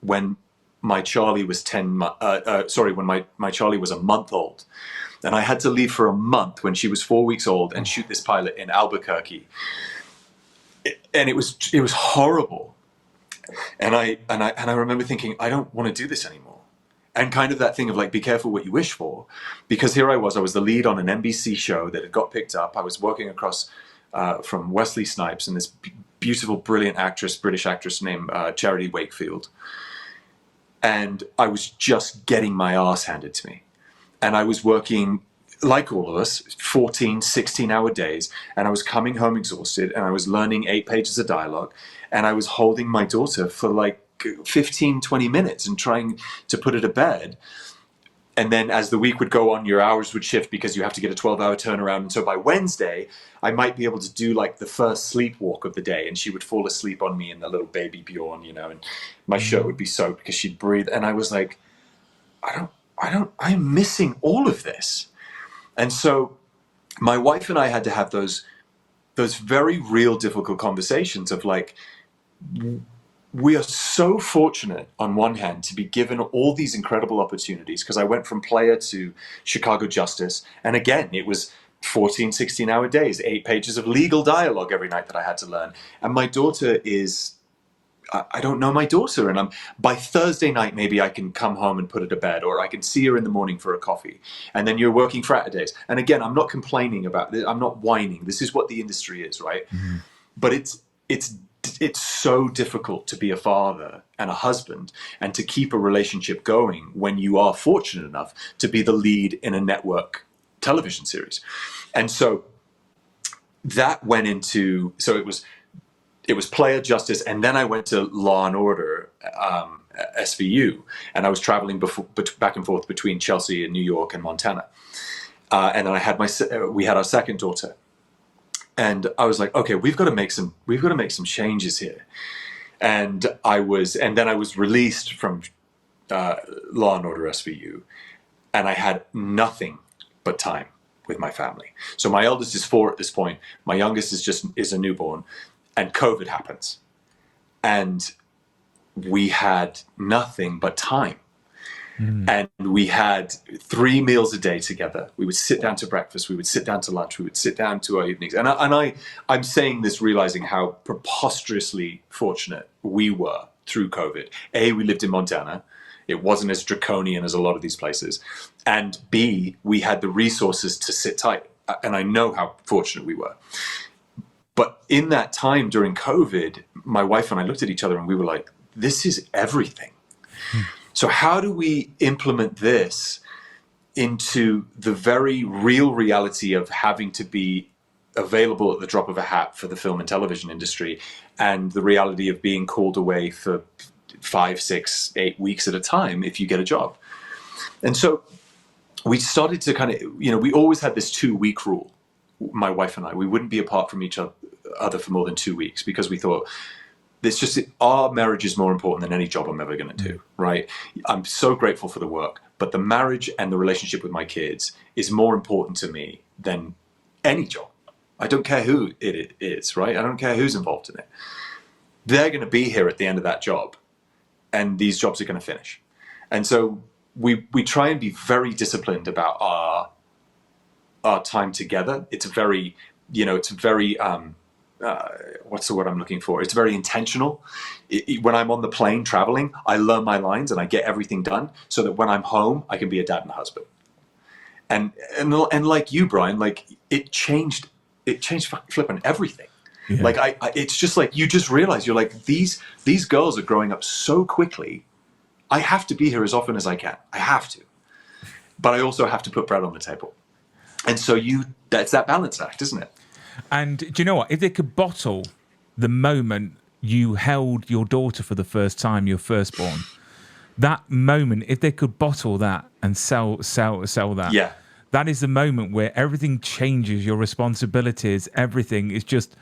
when my Charlie was when my Charlie was a month old, and I had to leave for a month when she was 4 weeks old and shoot this pilot in Albuquerque, and it was horrible. And I remember thinking, I don't want to do this anymore. And kind of that thing of, like, be careful what you wish for, because here I was the lead on an NBC show that had got picked up. I was working across from Wesley Snipes and this beautiful, brilliant British actress named Charity Wakefield. And I was just getting my ass handed to me. And I was working, like all of us, 14, 16-hour days. And I was coming home exhausted, and I was learning 8 pages of dialogue. And I was holding my daughter for like 15, 20 minutes and trying to put her to bed. And then as the week would go on, your hours would shift because you have to get a 12-hour turnaround. And so by Wednesday, I might be able to do like the first sleepwalk of the day, and she would fall asleep on me in the little baby Bjorn, and my shirt would be soaked because she'd breathe. And I was like, I'm missing all of this. And so my wife and I had to have those very real, difficult conversations of, like, we are so fortunate on one hand to be given all these incredible opportunities, because I went from Player to Chicago Justice, and again, it was 14, 16-hour days, 8 pages of legal dialogue every night that I had to learn. And my daughter is, I don't know my daughter, and by Thursday night, maybe I can come home and put her to bed, or I can see her in the morning for a coffee. And then you're working Saturdays. And again, I'm not complaining about this. I'm not whining. This is what the industry is, right? Mm-hmm. But it's so difficult to be a father and a husband and to keep a relationship going when you are fortunate enough to be the lead in a network television series. And so that went into, so it was Player, Justice, and then I went to Law and Order, SVU, and I was traveling back and forth between Chelsea and New York and Montana. And then we had our second daughter. And I was like, okay, we've got to make some changes here. And then I was released from Law and Order SVU, and I had nothing but time. with my family. So my eldest is 4 at this point. My youngest is a newborn, and COVID happens. And we had nothing but time. And we had 3 meals a day together. We would sit down to breakfast. We would sit down to lunch. We would sit down to our evenings. And I'm saying this realizing how preposterously fortunate we were through COVID. A, we lived in Montana. It wasn't as draconian as a lot of these places. And B, we had the resources to sit tight. And I know how fortunate we were. But in that time during COVID, my wife and I looked at each other and we were like, this is everything. So how do we implement this into the very real reality of having to be available at the drop of a hat for the film and television industry, and the reality of being called away for 5, 6, 8 weeks at a time if you get a job? And so we started to kind of, we always had this 2-week rule, my wife and I. We wouldn't be apart from each other for more than 2 weeks, because we thought, our marriage is more important than any job I'm ever going to do, right? I'm so grateful for the work, but the marriage and the relationship with my kids is more important to me than any job. I don't care who it is, right? I don't care who's involved in it. They're going to be here at the end of that job, and these jobs are going to finish. And so we try and be very disciplined about our time together. It's very, what's the word I'm looking for? It's very intentional. When I'm on the plane traveling, I learn my lines and I get everything done so that when I'm home, I can be a dad and a husband. And like you, Bryan, like it changed flipping everything. Yeah. Like it's just like, you just realize you're like, these girls are growing up so quickly. I have to be here as often as I can. I have to, but I also have to put bread on the table. And so that's that balance act, isn't it? And do you know what? If they could bottle the moment you held your daughter for the first time, your firstborn, that moment, if they could bottle that and sell that, that is the moment where everything changes. Your responsibilities, everything is just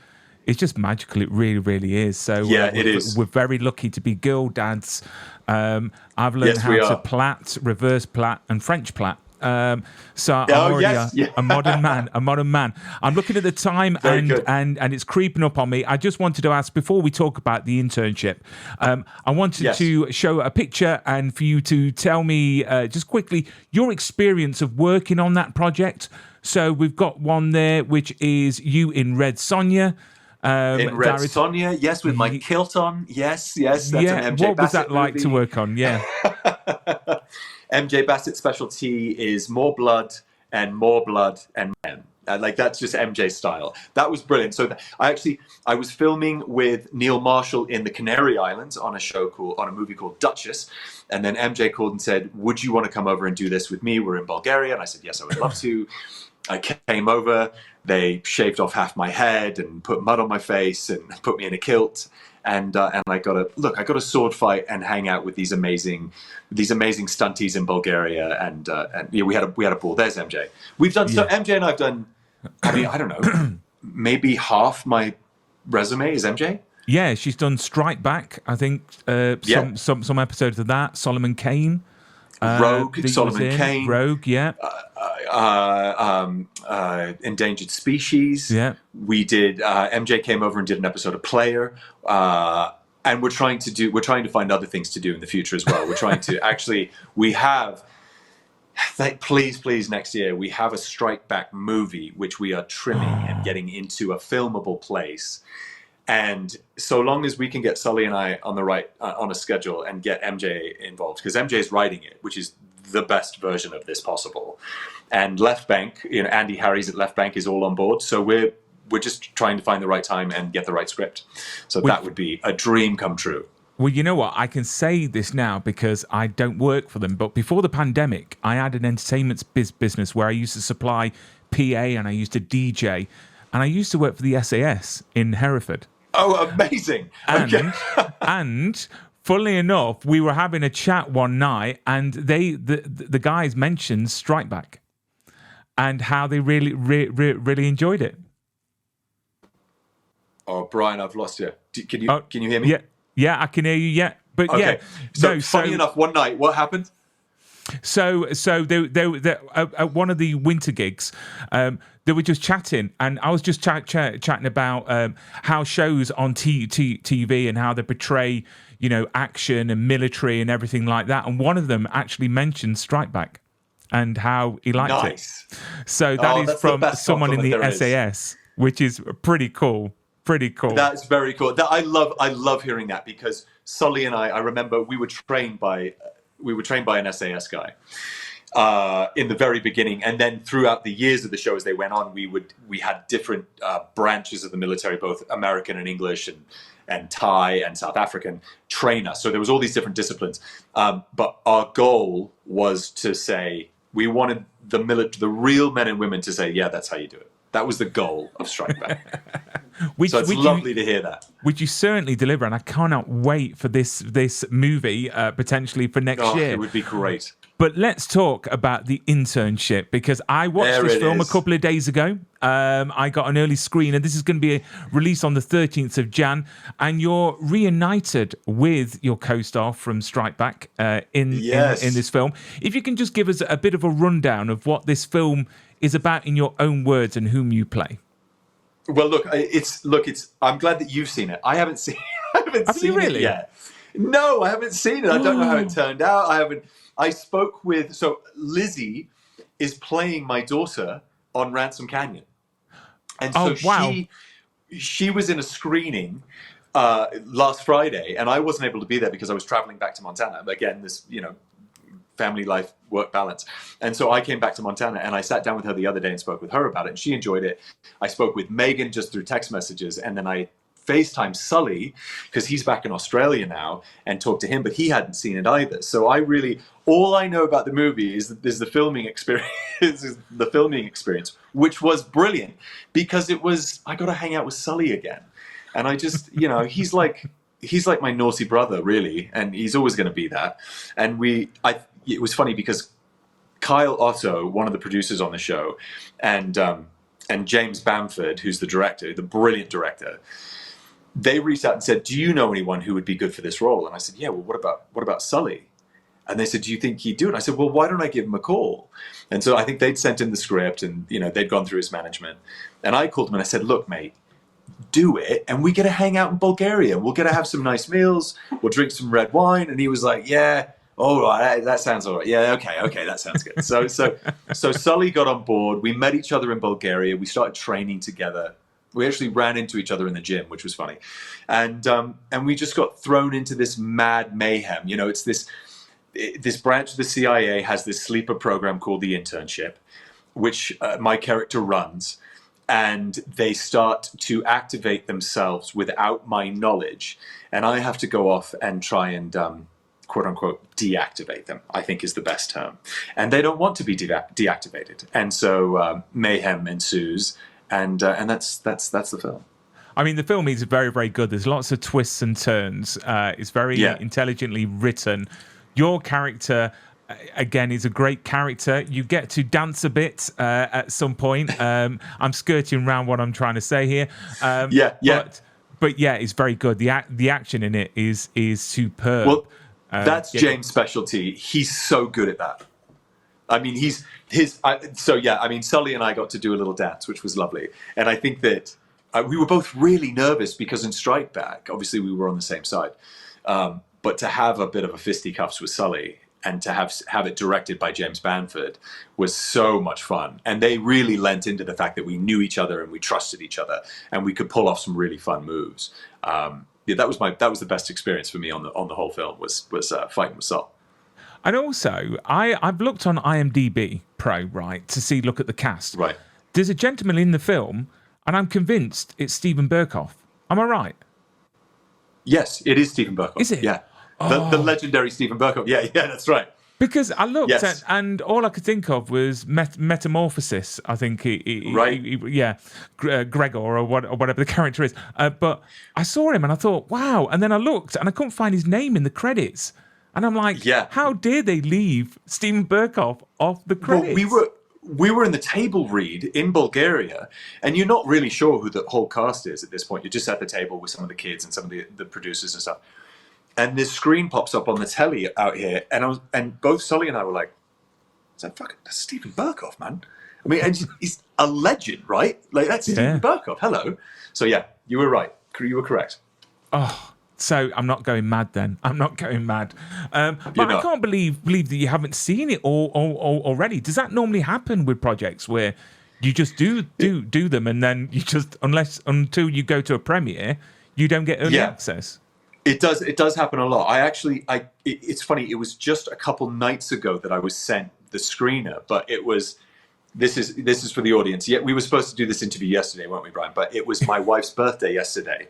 magical. It really, really is. So it is. We're very lucky to be girl dads. I've learned how to plait, reverse plait, and French plait. So I'm already a modern man. I'm looking at the time and it's creeping up on me. I just wanted to ask, before we talk about the internship, I wanted to show a picture and for you to tell me just quickly your experience of working on that project. So we've got one there, which is you in Red Sonja. In Red Sonja, yes, with my kilt on. Yes, that's an MJ What was that Bassett like movie. to work on? Yeah. MJ Bassett's specialty is more blood and men. Like that's just MJ's style. That was brilliant. So I was filming with Neil Marshall in the Canary Islands on a movie called Duchess, and then MJ called and said, "Would you want to come over and do this with me? We're in Bulgaria." And I said, "Yes, I would love to." I came over. They shaved off half my head and put mud on my face and put me in a kilt. And I got a sword fight and hang out with these amazing stunties in Bulgaria, and we had a ball. There's MJ. We've done so. MJ and I've done. I mean, I don't know, maybe half my resume is MJ. Yeah, she's done Strikeback. I think some episodes of that. Solomon Kane, Rogue, Solomon Kane, Rogue. Yeah. Endangered Species. Yeah, we did. MJ came over and did an episode of Player, and we're trying to find other things to do in the future as well. We're trying to we have. Please, next year we have a Strikeback movie which we are trimming and getting into a filmable place. And so long as we can get Sully and I on a schedule and get MJ involved, because MJ is writing it, which is the best version of this possible. And Left Bank, Andy Harries at Left Bank is all on board. So we're just trying to find the right time and get the right script. So that would be a dream come true. Well, you know what? I can say this now because I don't work for them. But before the pandemic, I had an entertainment business where I used to supply PA and I used to DJ. And I used to work for the SAS in Hereford. Oh, amazing. Okay. And funnily enough, we were having a chat one night and the guys mentioned Strikeback and how they really enjoyed it. Oh, Bryan, I've lost you. Can you hear me? Yeah, I can hear you. Yeah, but okay. yeah. So funny enough, one night, what happened? So they at one of the winter gigs, they were just chatting, and I was just chatting about how shows on TV and how they portray, action and military and everything like that. And one of them actually mentioned Strikeback and how he liked it. So that is from someone in the SAS, which is pretty cool. Pretty cool. That's very cool. I love hearing that, because Sully and I remember we were trained by an SAS guy in the very beginning, and then throughout the years of the show as they went on, we had different branches of the military, both American and English and Thai and South African, train us. So there was all these different disciplines, but our goal was to say we wanted the real men and women to say, yeah, that's how you do it. That was the goal of Strikeback. So it's lovely to hear that. Which you certainly deliver, and I cannot wait for this movie potentially for next year. It would be great. But let's talk about The Internship, because I watched this film a couple of days ago. I got an early screen, and this is going to be released on the 13th of Jan. And you're reunited with your co-star from Strikeback in this film. If you can just give us a bit of a rundown of what this film is about in your own words and whom you play. Well, I'm glad that you've seen it. I haven't seen it yet. No, I haven't seen it. I don't know how it turned out. I spoke with, so Lizzie is playing my daughter on Ransom Canyon. And so she was in a screening last Friday, and I wasn't able to be there because I was traveling back to Montana. Again, this, family life, work balance. And so I came back to Montana, and I sat down with her the other day and spoke with her about it, and she enjoyed it. I spoke with Megan just through text messages, and then I FaceTime Sully, because he's back in Australia now, and talked to him, but he hadn't seen it either. So all I know about the movie is the filming experience, which was brilliant, because I got to hang out with Sully again. And I just, he's like my naughty brother, really, and he's always going to be that. And it was funny because Kyle Otto, one of the producers on the show, and James Bamford, who's the director, the brilliant director, they reached out and said, "Do you know anyone who would be good for this role?" And I said, "Yeah, well, what about Sully?" And they said, "Do you think he'd do it?" And I said, "Well, why don't I give him a call?" And so I think they'd sent him the script, and they'd gone through his management. And I called him and I said, "Look, mate, do it, and we get to hang out in Bulgaria. We'll get to have some nice meals. We'll drink some red wine." And he was like, "Yeah, all right, that sounds all right. Yeah, okay, that sounds good." So Sully got on board. We met each other in Bulgaria. We started training together. We actually ran into each other in the gym, which was funny, and we just got thrown into this mad mayhem. It's this branch of the CIA has this sleeper program called the Internship, which my character runs, and they start to activate themselves without my knowledge, and I have to go off and try and quote unquote deactivate them, I think is the best term, and they don't want to be deactivated, and so mayhem ensues. And that's the film. I mean, the film is very, very good. There's lots of twists and turns. It's very intelligently written. Your character, again, is a great character. You get to dance a bit at some point. I'm skirting around what I'm trying to say here. But yeah, it's very good. The action in it is superb. Well, that's James' specialty. He's so good at that. I mean, Sully and I got to do a little dance, which was lovely. And I think that we were both really nervous because in Strikeback, obviously we were on the same side. But to have a bit of a fisticuffs with Sully and to have it directed by James Bamford was so much fun. And they really lent into the fact that we knew each other and we trusted each other and we could pull off some really fun moves. That was the best experience for me on the whole film was fighting with Sul. And also, I've looked on IMDb Pro, right, to look at the cast. Right. There's a gentleman in the film, and I'm convinced it's Steven Berkoff. Am I right? Yes, it is Steven Berkoff. Is it? Yeah. The legendary Steven Berkoff. Yeah, that's right. Because I looked at, and all I could think of was Metamorphosis. I think Gregor or whatever the character is. But I saw him and I thought, wow. And then I looked and I couldn't find his name in the credits. And I'm like, how dare they leave Steven Berkoff off the credits? Well, we were in the table read in Bulgaria, and you're not really sure who the whole cast is at this point. You're just at the table with some of the kids and some of the producers and stuff. And this screen pops up on the telly out here, and both Sully and I were like, It's like, fuck, that's Stephen Burkoff, man. I mean, and he's a legend, right? Like, that's Stephen Burkoff. Hello. So, yeah, you were right. You were correct. Oh, so I'm not going mad then. I'm not going mad. But I can't believe that you haven't seen it all already. Does that normally happen with projects where you just do them and then you just, until you go to a premiere, you don't get early access? It does happen a lot. It's funny. It was just a couple nights ago that I was sent the screener, but it was. This is for the audience. Yeah, we were supposed to do this interview yesterday, weren't we, Bryan? But it was my wife's birthday yesterday,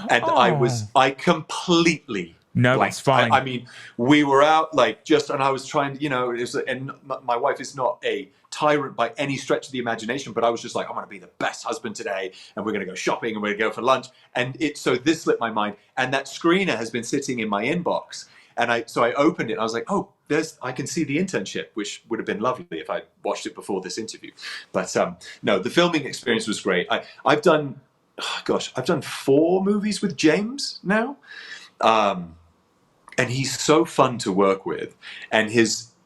and I completely. No, blanked. that's fine. I mean, we were out and I was trying, and my wife is not a tyrant by any stretch of the imagination, but I was just like, I'm going to be the best husband today, and we're going to go shopping, and we're going to go for lunch, and so this slipped my mind, and that screener has been sitting in my inbox, and I opened it, and I was like, oh, I can see the internship, which would have been lovely if I watched it before this interview, but no, the filming experience was great. I've done 4 movies with James now. And he's so fun to work with. And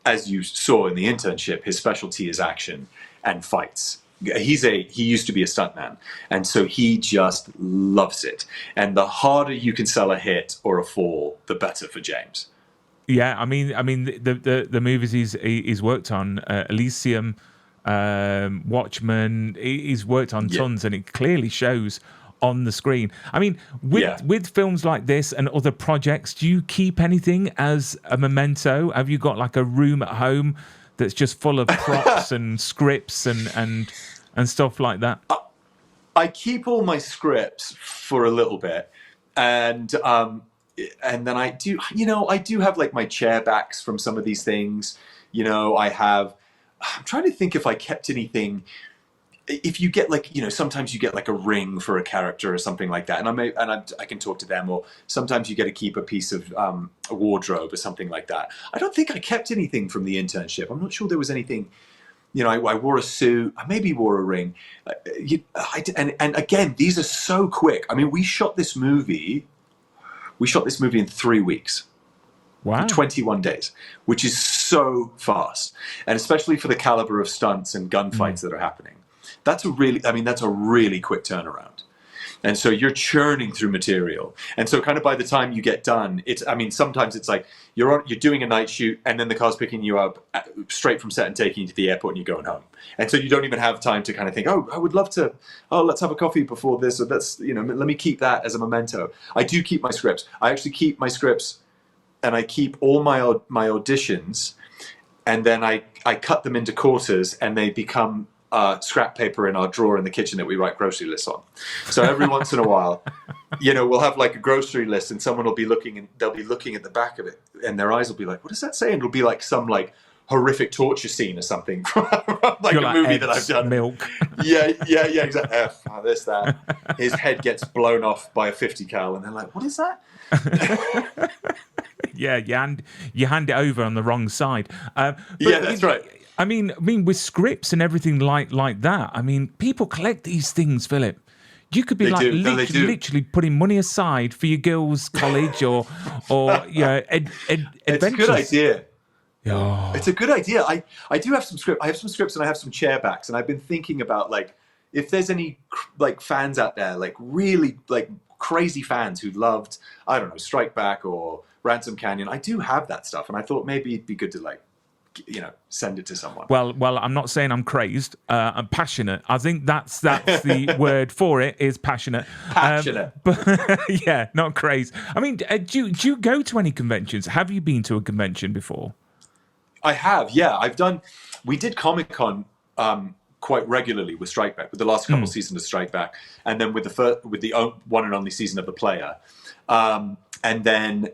as you saw in the internship, his specialty is action and fights. He used to be a stuntman. And so he just loves it. And the harder you can sell a hit or a fall, the better for James. Yeah, I mean, the movies he's worked on, Elysium, Watchmen, he's worked on tons, and it clearly shows on the screen. I mean, with films like this and other projects, do you keep anything as a memento? Have you got like a room at home that's just full of props and scripts and stuff like that? I keep all my scripts for a little bit, and then I do have like my chairbacks from some of these things. I'm trying to think if I kept anything. If you get sometimes you get like a ring for a character or something like that, and I can talk to them, or sometimes you get to keep a piece of a wardrobe or something like that. I don't think I kept anything from the internship. I'm not sure there was anything. I wore a suit. I maybe wore a ring. And again, these are so quick. I mean, we shot this movie in 3 weeks. Wow. 21 days, which is so fast, and especially for the caliber of stunts and gunfights that are happening. That's a really quick turnaround. And so you're churning through material. And so kind of by the time you get done, sometimes it's like you're doing a night shoot, and then the car's picking you up straight from set and taking you to the airport, and you're going home. And so you don't even have time to kind of think, I would love to, let's have a coffee before this, or let me keep that as a memento. I do keep my scripts. I actually keep my scripts, and I keep all my auditions, and then I cut them into quarters, and they become scrap paper in our drawer in the kitchen that we write grocery lists on. So every once in a while, we'll have like a grocery list, and someone will be looking, and they'll be looking at the back of it, and their eyes will be like, what does that say? And it'll be like some like horrific torture scene or something from like a movie that I've done. Milk. Yeah, exactly. That. His head gets blown off by a 50 cal, and they're like, what is that? Yeah, you hand it over on the wrong side. That's right. I mean, with scripts and everything like that. I mean, people collect these things, Philip. You could be literally putting money aside for your girls' college or adventures. It's a good idea. Oh. It's a good idea. I do have some scripts. I have some scripts, and I have some chairbacks, and I've been thinking about like if there's any like fans out there, like really like crazy fans who loved, I don't know, Strikeback or Ransom Canyon. I do have that stuff, and I thought maybe it'd be good to like, send it to someone. Well, I'm not saying I'm crazed. I'm passionate. I think that's the word for it, is passionate. Passionate. But yeah, not crazed. I mean, do you go to any conventions? Have you been to a convention before? I have, yeah. We did Comic-Con quite regularly with Strikeback, with the last couple seasons of Strikeback, and then with the one and only season of The Player. And then,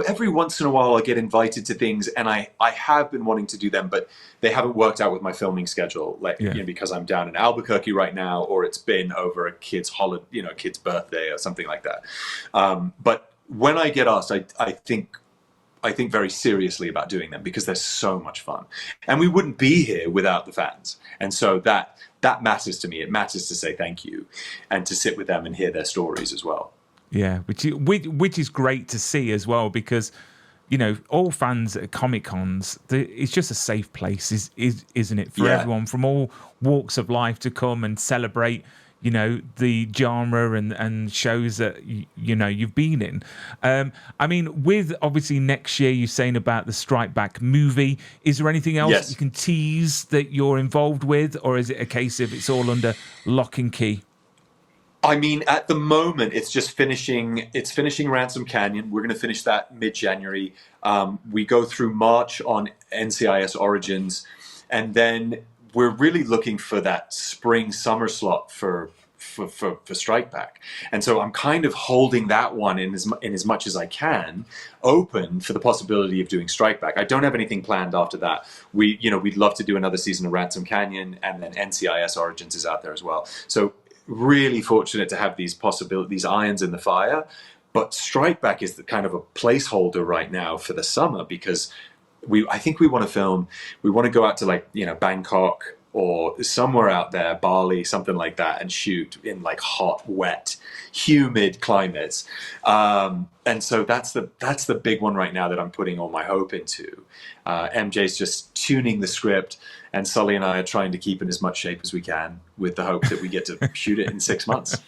every once in a while I get invited to things, and I have been wanting to do them, but they haven't worked out with my filming schedule, because I'm down in Albuquerque right now, or it's been over a kid's holiday, kid's birthday or something like that. But when I get asked, I think very seriously about doing them, because they're so much fun, and we wouldn't be here without the fans. And so that matters to me. It matters to say thank you and to sit with them and hear their stories as well. Yeah, which is great to see as well, because all fans at Comic Cons, it's just a safe place, isn't it, for everyone from all walks of life to come and celebrate, the genre and shows that you've been in. I mean, with obviously next year, you're saying about the Strikeback movie. Is there anything else that you can tease that you're involved with, or is it a case of it's all under lock and key? I mean, at the moment, it's just finishing. It's finishing Ransom Canyon. We're going to finish that mid-January. We go through March on NCIS Origins, and then we're really looking for that spring-summer slot for Strikeback. And so I'm kind of holding that one in as much as I can open for the possibility of doing Strikeback. I don't have anything planned after that. We'd love to do another season of Ransom Canyon, and then NCIS Origins is out there as well. So really fortunate to have these irons in the fire, but Strikeback is the kind of a placeholder right now for the summer, because I think we want to go out to Bangkok or somewhere out there, Bali, something like that, and shoot in hot, wet, humid climates. And so that's the big one right now that I'm putting all my hope into. MJ's just tuning the script, and Sully and I are trying to keep in as much shape as we can, with the hope that we get to shoot it in 6 months.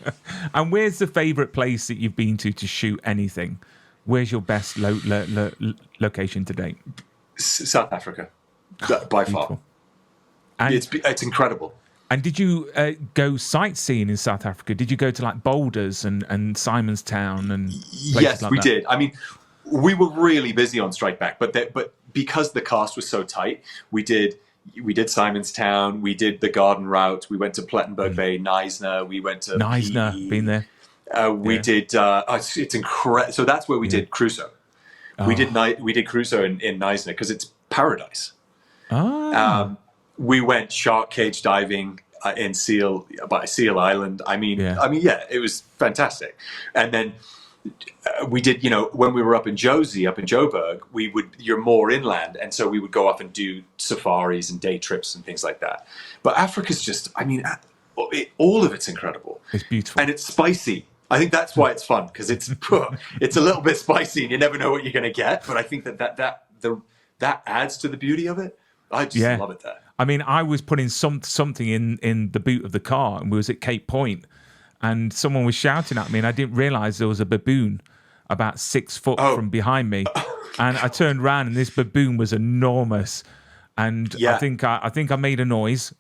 And where's the favorite place that you've been to shoot anything? Where's your best location to date? South Africa, by far. And it's incredible. And did you go sightseeing in South Africa? Did you go to Boulders and Simonstown and places yes, like we that? did. I mean, we were really busy on Strikeback, but because the cast was so tight, we did Simonstown, we did the Garden Route, we went to Plettenberg Bay, Knysna, we went to Knysna, PE. been there. We did. It's incredible. So that's where we did Crusoe. Oh. We did Crusoe in Knysna because it's paradise. Oh. We went shark cage diving in Seal Island. I mean, it was fantastic. And then we did, when we were up in Joburg, you're more inland, and so we would go off and do safaris and day trips and things like that. But Africa's just, all of it's incredible. It's beautiful, and it's spicy. I think that's why it's fun, because it's a little bit spicy, and you never know what you're going to get. But I think that adds to the beauty of it. I just love it there. I mean, I was putting something in the boot of the car, and we was at Cape Point, and someone was shouting at me, and I didn't realise there was a baboon about 6 foot from behind me, and I turned around, and this baboon was enormous, and I think I made a noise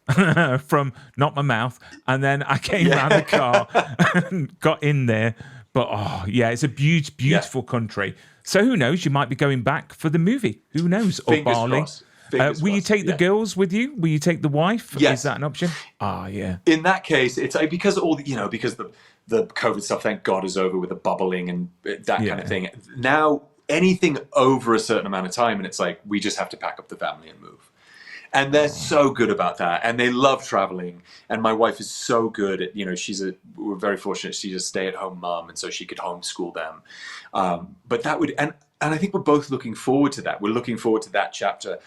from not my mouth, and then I came around the car and got in there. But it's a beautiful country. So who knows? You might be going back for the movie. Who knows? Or Fingers Bali. crossed. Will you take the girls with you? Will you take the wife? Yes. Is that an option? Yeah. In that case, it's because because the COVID stuff, thank God, is over with the bubbling and that kind of thing. Now, anything over a certain amount of time, and it's we just have to pack up the family and move. And they're so good about that, and they love traveling. And my wife is so good at, we're very fortunate. She's a stay-at-home mom, and so she could homeschool them. But that would, and I think we're both looking forward to that. We're looking forward to that chapter.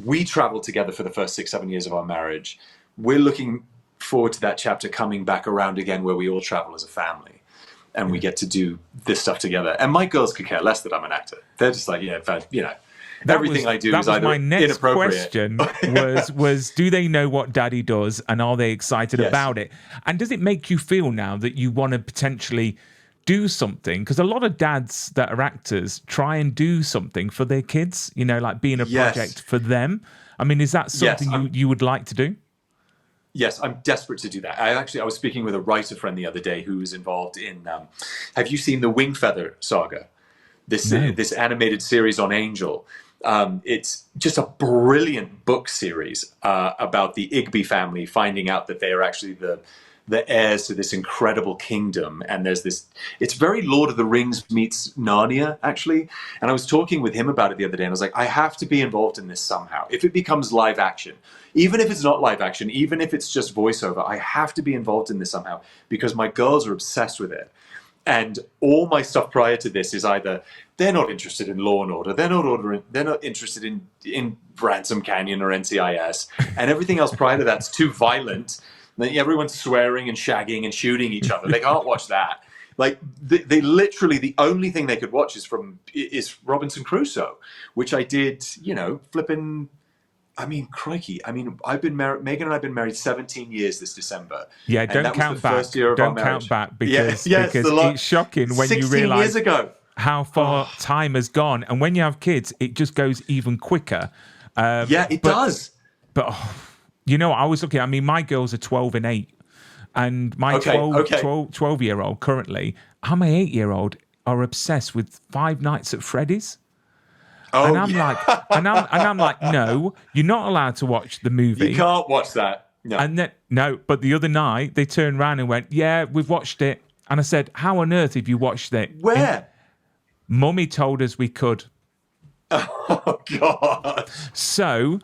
We traveled together for the first 6-7 years of our marriage. We're looking forward to that chapter coming back around again, where we all travel as a family, and we get to do this stuff together. And my girls could care less that I'm an actor. They're just everything I do is either my next inappropriate. Question was do they know what Daddy does, and are they excited about it? And does it make you feel now that you want to potentially do something? Because a lot of dads that are actors try and do something for their kids, being a project for them. I mean, is that something you would like to do? Yes, I'm desperate to do that. I was speaking with a writer friend the other day who was involved in. Have you seen the Wingfeather saga? This animated series on Angel. It's just a brilliant book series about the Igby family finding out that they are actually the heirs to this incredible kingdom. And there's this, it's very Lord of the Rings meets Narnia, actually. And I was talking with him about it the other day, and I was like, I have to be involved in this somehow. If it becomes live action, even if it's not live action, even if it's just voiceover, I have to be involved in this somehow, because my girls are obsessed with it. And all my stuff prior to this is either they're not interested in Law and Order, they're not interested in Ransom Canyon or NCIS, and everything else prior to that's too violent. Everyone's swearing and shagging and shooting each other. They can't watch that. Like they literally, the only thing they could watch is Robinson Crusoe, which I did, flipping. I mean, crikey. I mean, I've been married. Megan and I've been married 17 years this December. Yeah, and don't that count was the back. first year of Don't our marriage. count back Yes, because it's shocking when you 16 realize years ago. how far time has gone. And when you have kids, it just goes even quicker. It does. But, I was looking, I mean, my girls are 12 and 8. And my 12-year-old currently, and my 8-year-old are obsessed with Five Nights at Freddy's. Oh, and I'm like, no, you're not allowed to watch the movie. You can't watch that. No. And then, no, but the other night they turned around and went, yeah, we've watched it. And I said, how on earth have you watched it? Where? Mummy told us we could. Oh, God. So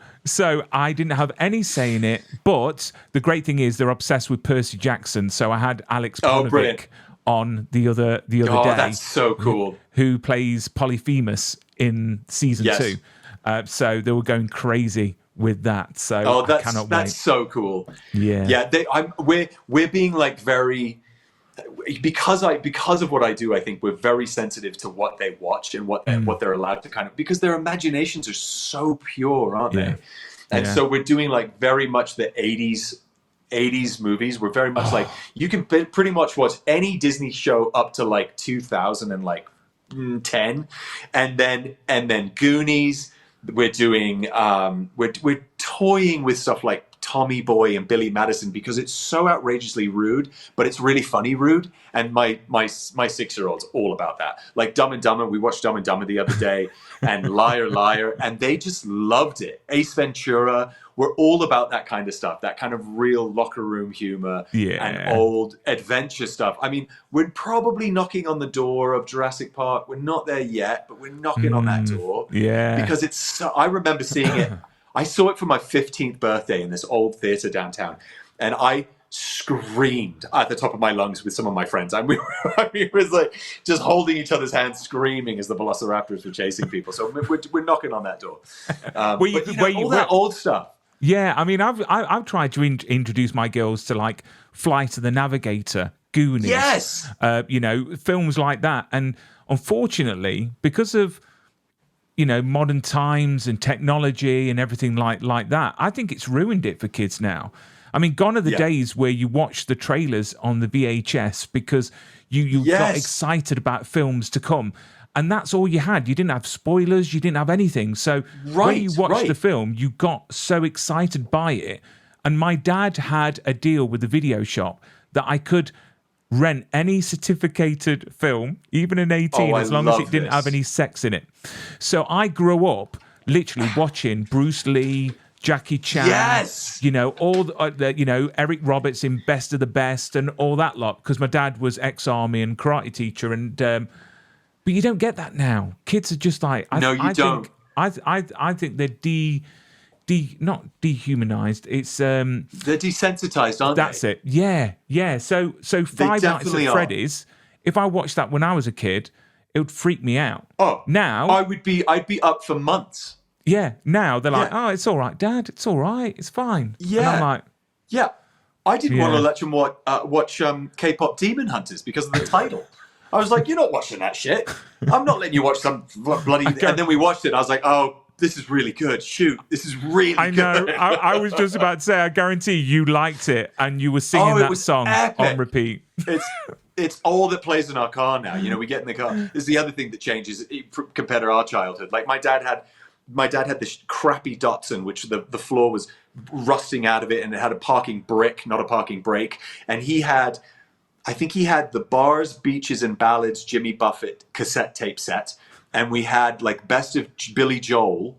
I didn't have any say in it, but the great thing is they're obsessed with Percy Jackson. So I had Alex Ponovic on the other day. Oh, that's so cool. Who plays Polyphemus in season 2. So they were going crazy with that. So I cannot wait. That's so cool. Yeah. Yeah. We're being like very, because of what I do, I think we're very sensitive to what they watch and what they're allowed to kind of, because their imaginations are so pure, aren't they? And so we're doing like very much the 80s movies. We're very much like, you can pretty much watch any Disney show up to like 2010, and then Goonies. We're doing we're toying with stuff like Tommy Boy and Billy Madison because it's so outrageously rude, but it's really funny rude. And my 6-year-old's all about that. Like Dumb and Dumber, we watched Dumb and Dumber the other day, and Liar Liar, and they just loved it. Ace Ventura, we're all about that kind of stuff, that kind of real locker room humor and old adventure stuff. I mean, we're probably knocking on the door of Jurassic Park. We're not there yet, but we're knocking on that door. Yeah. Because it's so, I remember seeing it. I saw it for my 15th birthday in this old theater downtown, and I screamed at the top of my lungs with some of my friends. And we was like just holding each other's hands, screaming as the Velociraptors were chasing people. So we're knocking on that door. All that old stuff. Yeah, I mean, I've tried to introduce my girls to like Flight of the Navigator, Goonies, films like that, and unfortunately, because of modern times and technology and everything like that, I think it's ruined it for kids now. I mean, gone are the days where you watch the trailers on the VHS because you got excited about films to come. And that's all you had. You didn't have spoilers. You didn't have anything. So when you watched the film, you got so excited by it. And my dad had a deal with the video shop that I could rent any certificated film, even an 18, as long as it didn't have any sex in it. So I grew up literally watching Bruce Lee, Jackie Chan, all the Eric Roberts in Best of the Best and all that lot, because my dad was ex-army and karate teacher, and but you don't get that now. Kids are just like, I don't. I think they're not dehumanized. It's they're desensitized, aren't they? That's it. Yeah. So Five Nights at Freddy's. If I watched that when I was a kid, it would freak me out. Oh, now I'd be up for months. Yeah. Now they're like, oh, it's all right, Dad. It's all right. It's fine. Yeah. And I'm like, yeah. I didn't want to let them watch K-pop Demon Hunters because of the title. I was like, you're not watching that shit. I'm not letting you watch some bloody... And then we watched it, and I was like, oh, this is really good. Shoot, this is really good. I know. I was just about to say, I guarantee you liked it, and you were singing that song on repeat. It's all that plays in our car now. We get in the car. This is the other thing that changes compared to our childhood. Like my dad had this crappy Datsun, which the floor was rusting out of it, and it had a parking brick, not a parking brake. And I think he had the Bars, Beaches, and Ballads Jimmy Buffett cassette tape set. And we had like Best of Billy Joel.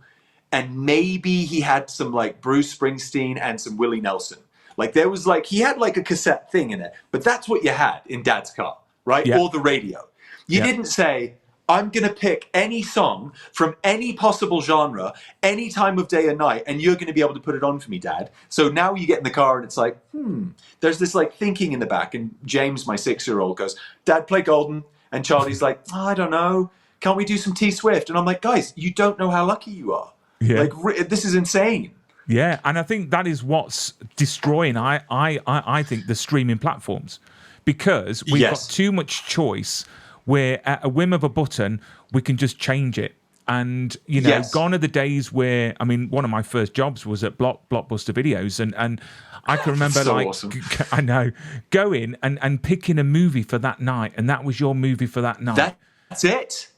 And maybe he had some like Bruce Springsteen and some Willie Nelson. Like there was like, he had like a cassette thing in it. But that's what you had in Dad's car, right? Yeah. Or the radio. You didn't say, I'm going to pick any song from any possible genre, any time of day and night, and you're going to be able to put it on for me, Dad. So now you get in the car and it's like, there's this like thinking in the back. And James, my 6-year-old, goes, Dad, play Golden. And Charlie's like, I don't know. Can't we do some T Swift? And I'm like, guys, you don't know how lucky you are. Yeah. Like, this is insane. Yeah, and I think that is what's destroying, I think, the streaming platforms. because we've Yes. got too much choice where at a whim of a button, we can just change it. And, you know, Yes. gone are the days where, I mean, one of my first jobs was at Blockbuster Videos. And I can remember, So like, awesome. I know, going and picking a movie for that night. And that was your movie for that night. That's it.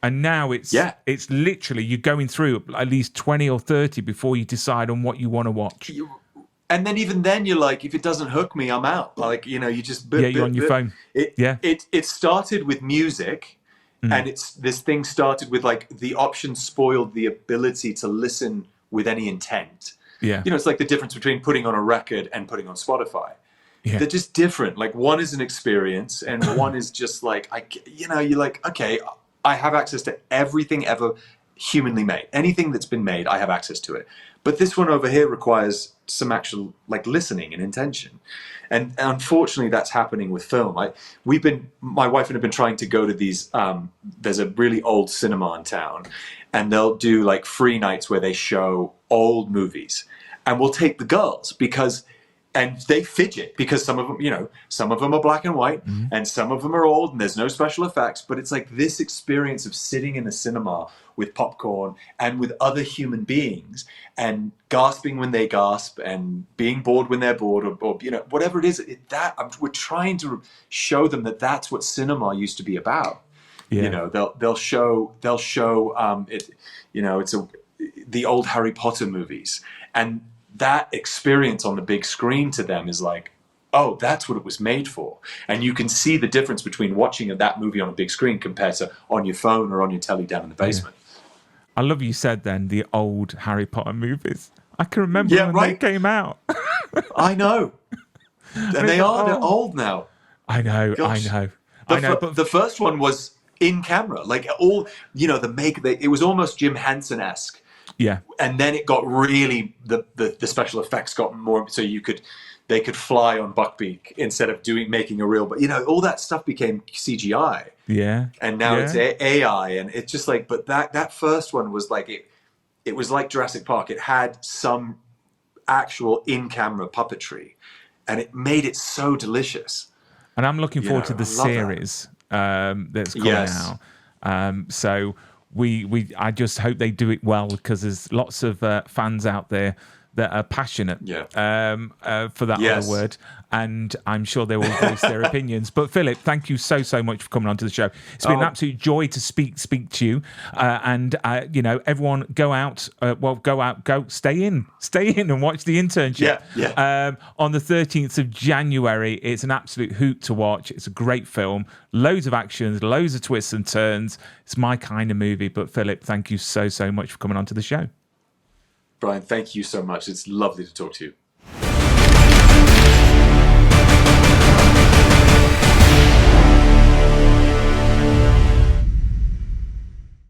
And now it's literally you're going through at least 20 or 30 before you decide on what you want to watch. And then even then, you're like, if it doesn't hook me, I'm out. Like, you know, you just... You're on your phone. It started with music, and this thing started with, like, the option spoiled the ability to listen with any intent. Yeah. You know, it's like the difference between putting on a record and putting on Spotify. Yeah. They're just different. Like, one is an experience, and one is just like, you're like, okay, I have access to everything ever humanly made. Anything that's been made, I have access to it. But this one over here requires some actual, like, listening and intention. And unfortunately, that's happening with film. My wife and I have been trying to go to these, there's a really old cinema in town, and they'll do, like, free nights where they show old movies. And we'll take the girls and they fidget because some of them are black and white, and some of them are old, and there's no special effects. But it's like this experience of sitting in a cinema with popcorn and with other human beings, and gasping when they gasp, and being bored when they're bored, or you know, whatever it is. We're trying to show them that that's what cinema used to be about. Yeah. You know, they'll show it. You know, it's the old Harry Potter movies, and that experience on the big screen to them is like, oh, that's what it was made for. And you can see the difference between watching that movie on a big screen compared to on your phone or on your telly down in the basement. I love you said then the old Harry Potter movies. I can remember when they came out. I know. And they're old now. I know. Gosh. I know. But the first one was in camera. Like, all, you know, it was almost Jim Henson-esque. yeah. And then it got really, the special effects got more, so they could fly on Buckbeak instead of making a real, but you know, all that stuff became CGI. Yeah. And now it's AI, and it's just like, but that first one was like, it was like Jurassic Park. It had some actual in-camera puppetry, and it made it so delicious. And I'm looking forward to the series that's coming out. So I just hope they do it well, because there's lots of fans out there that are passionate for that other word, and I'm sure they will voice their opinions. But Philip, thank you so much for coming onto the show. It's been an absolute joy to speak to you, and you know, everyone go out, stay in and watch the internship. On the 13th of January. It's an absolute hoot to watch. It's a great film, loads of actions, loads of twists and turns. It's my kind of movie. But Philip, thank you so much for coming onto the show. Bryan, thank you so much. It's lovely to talk to you.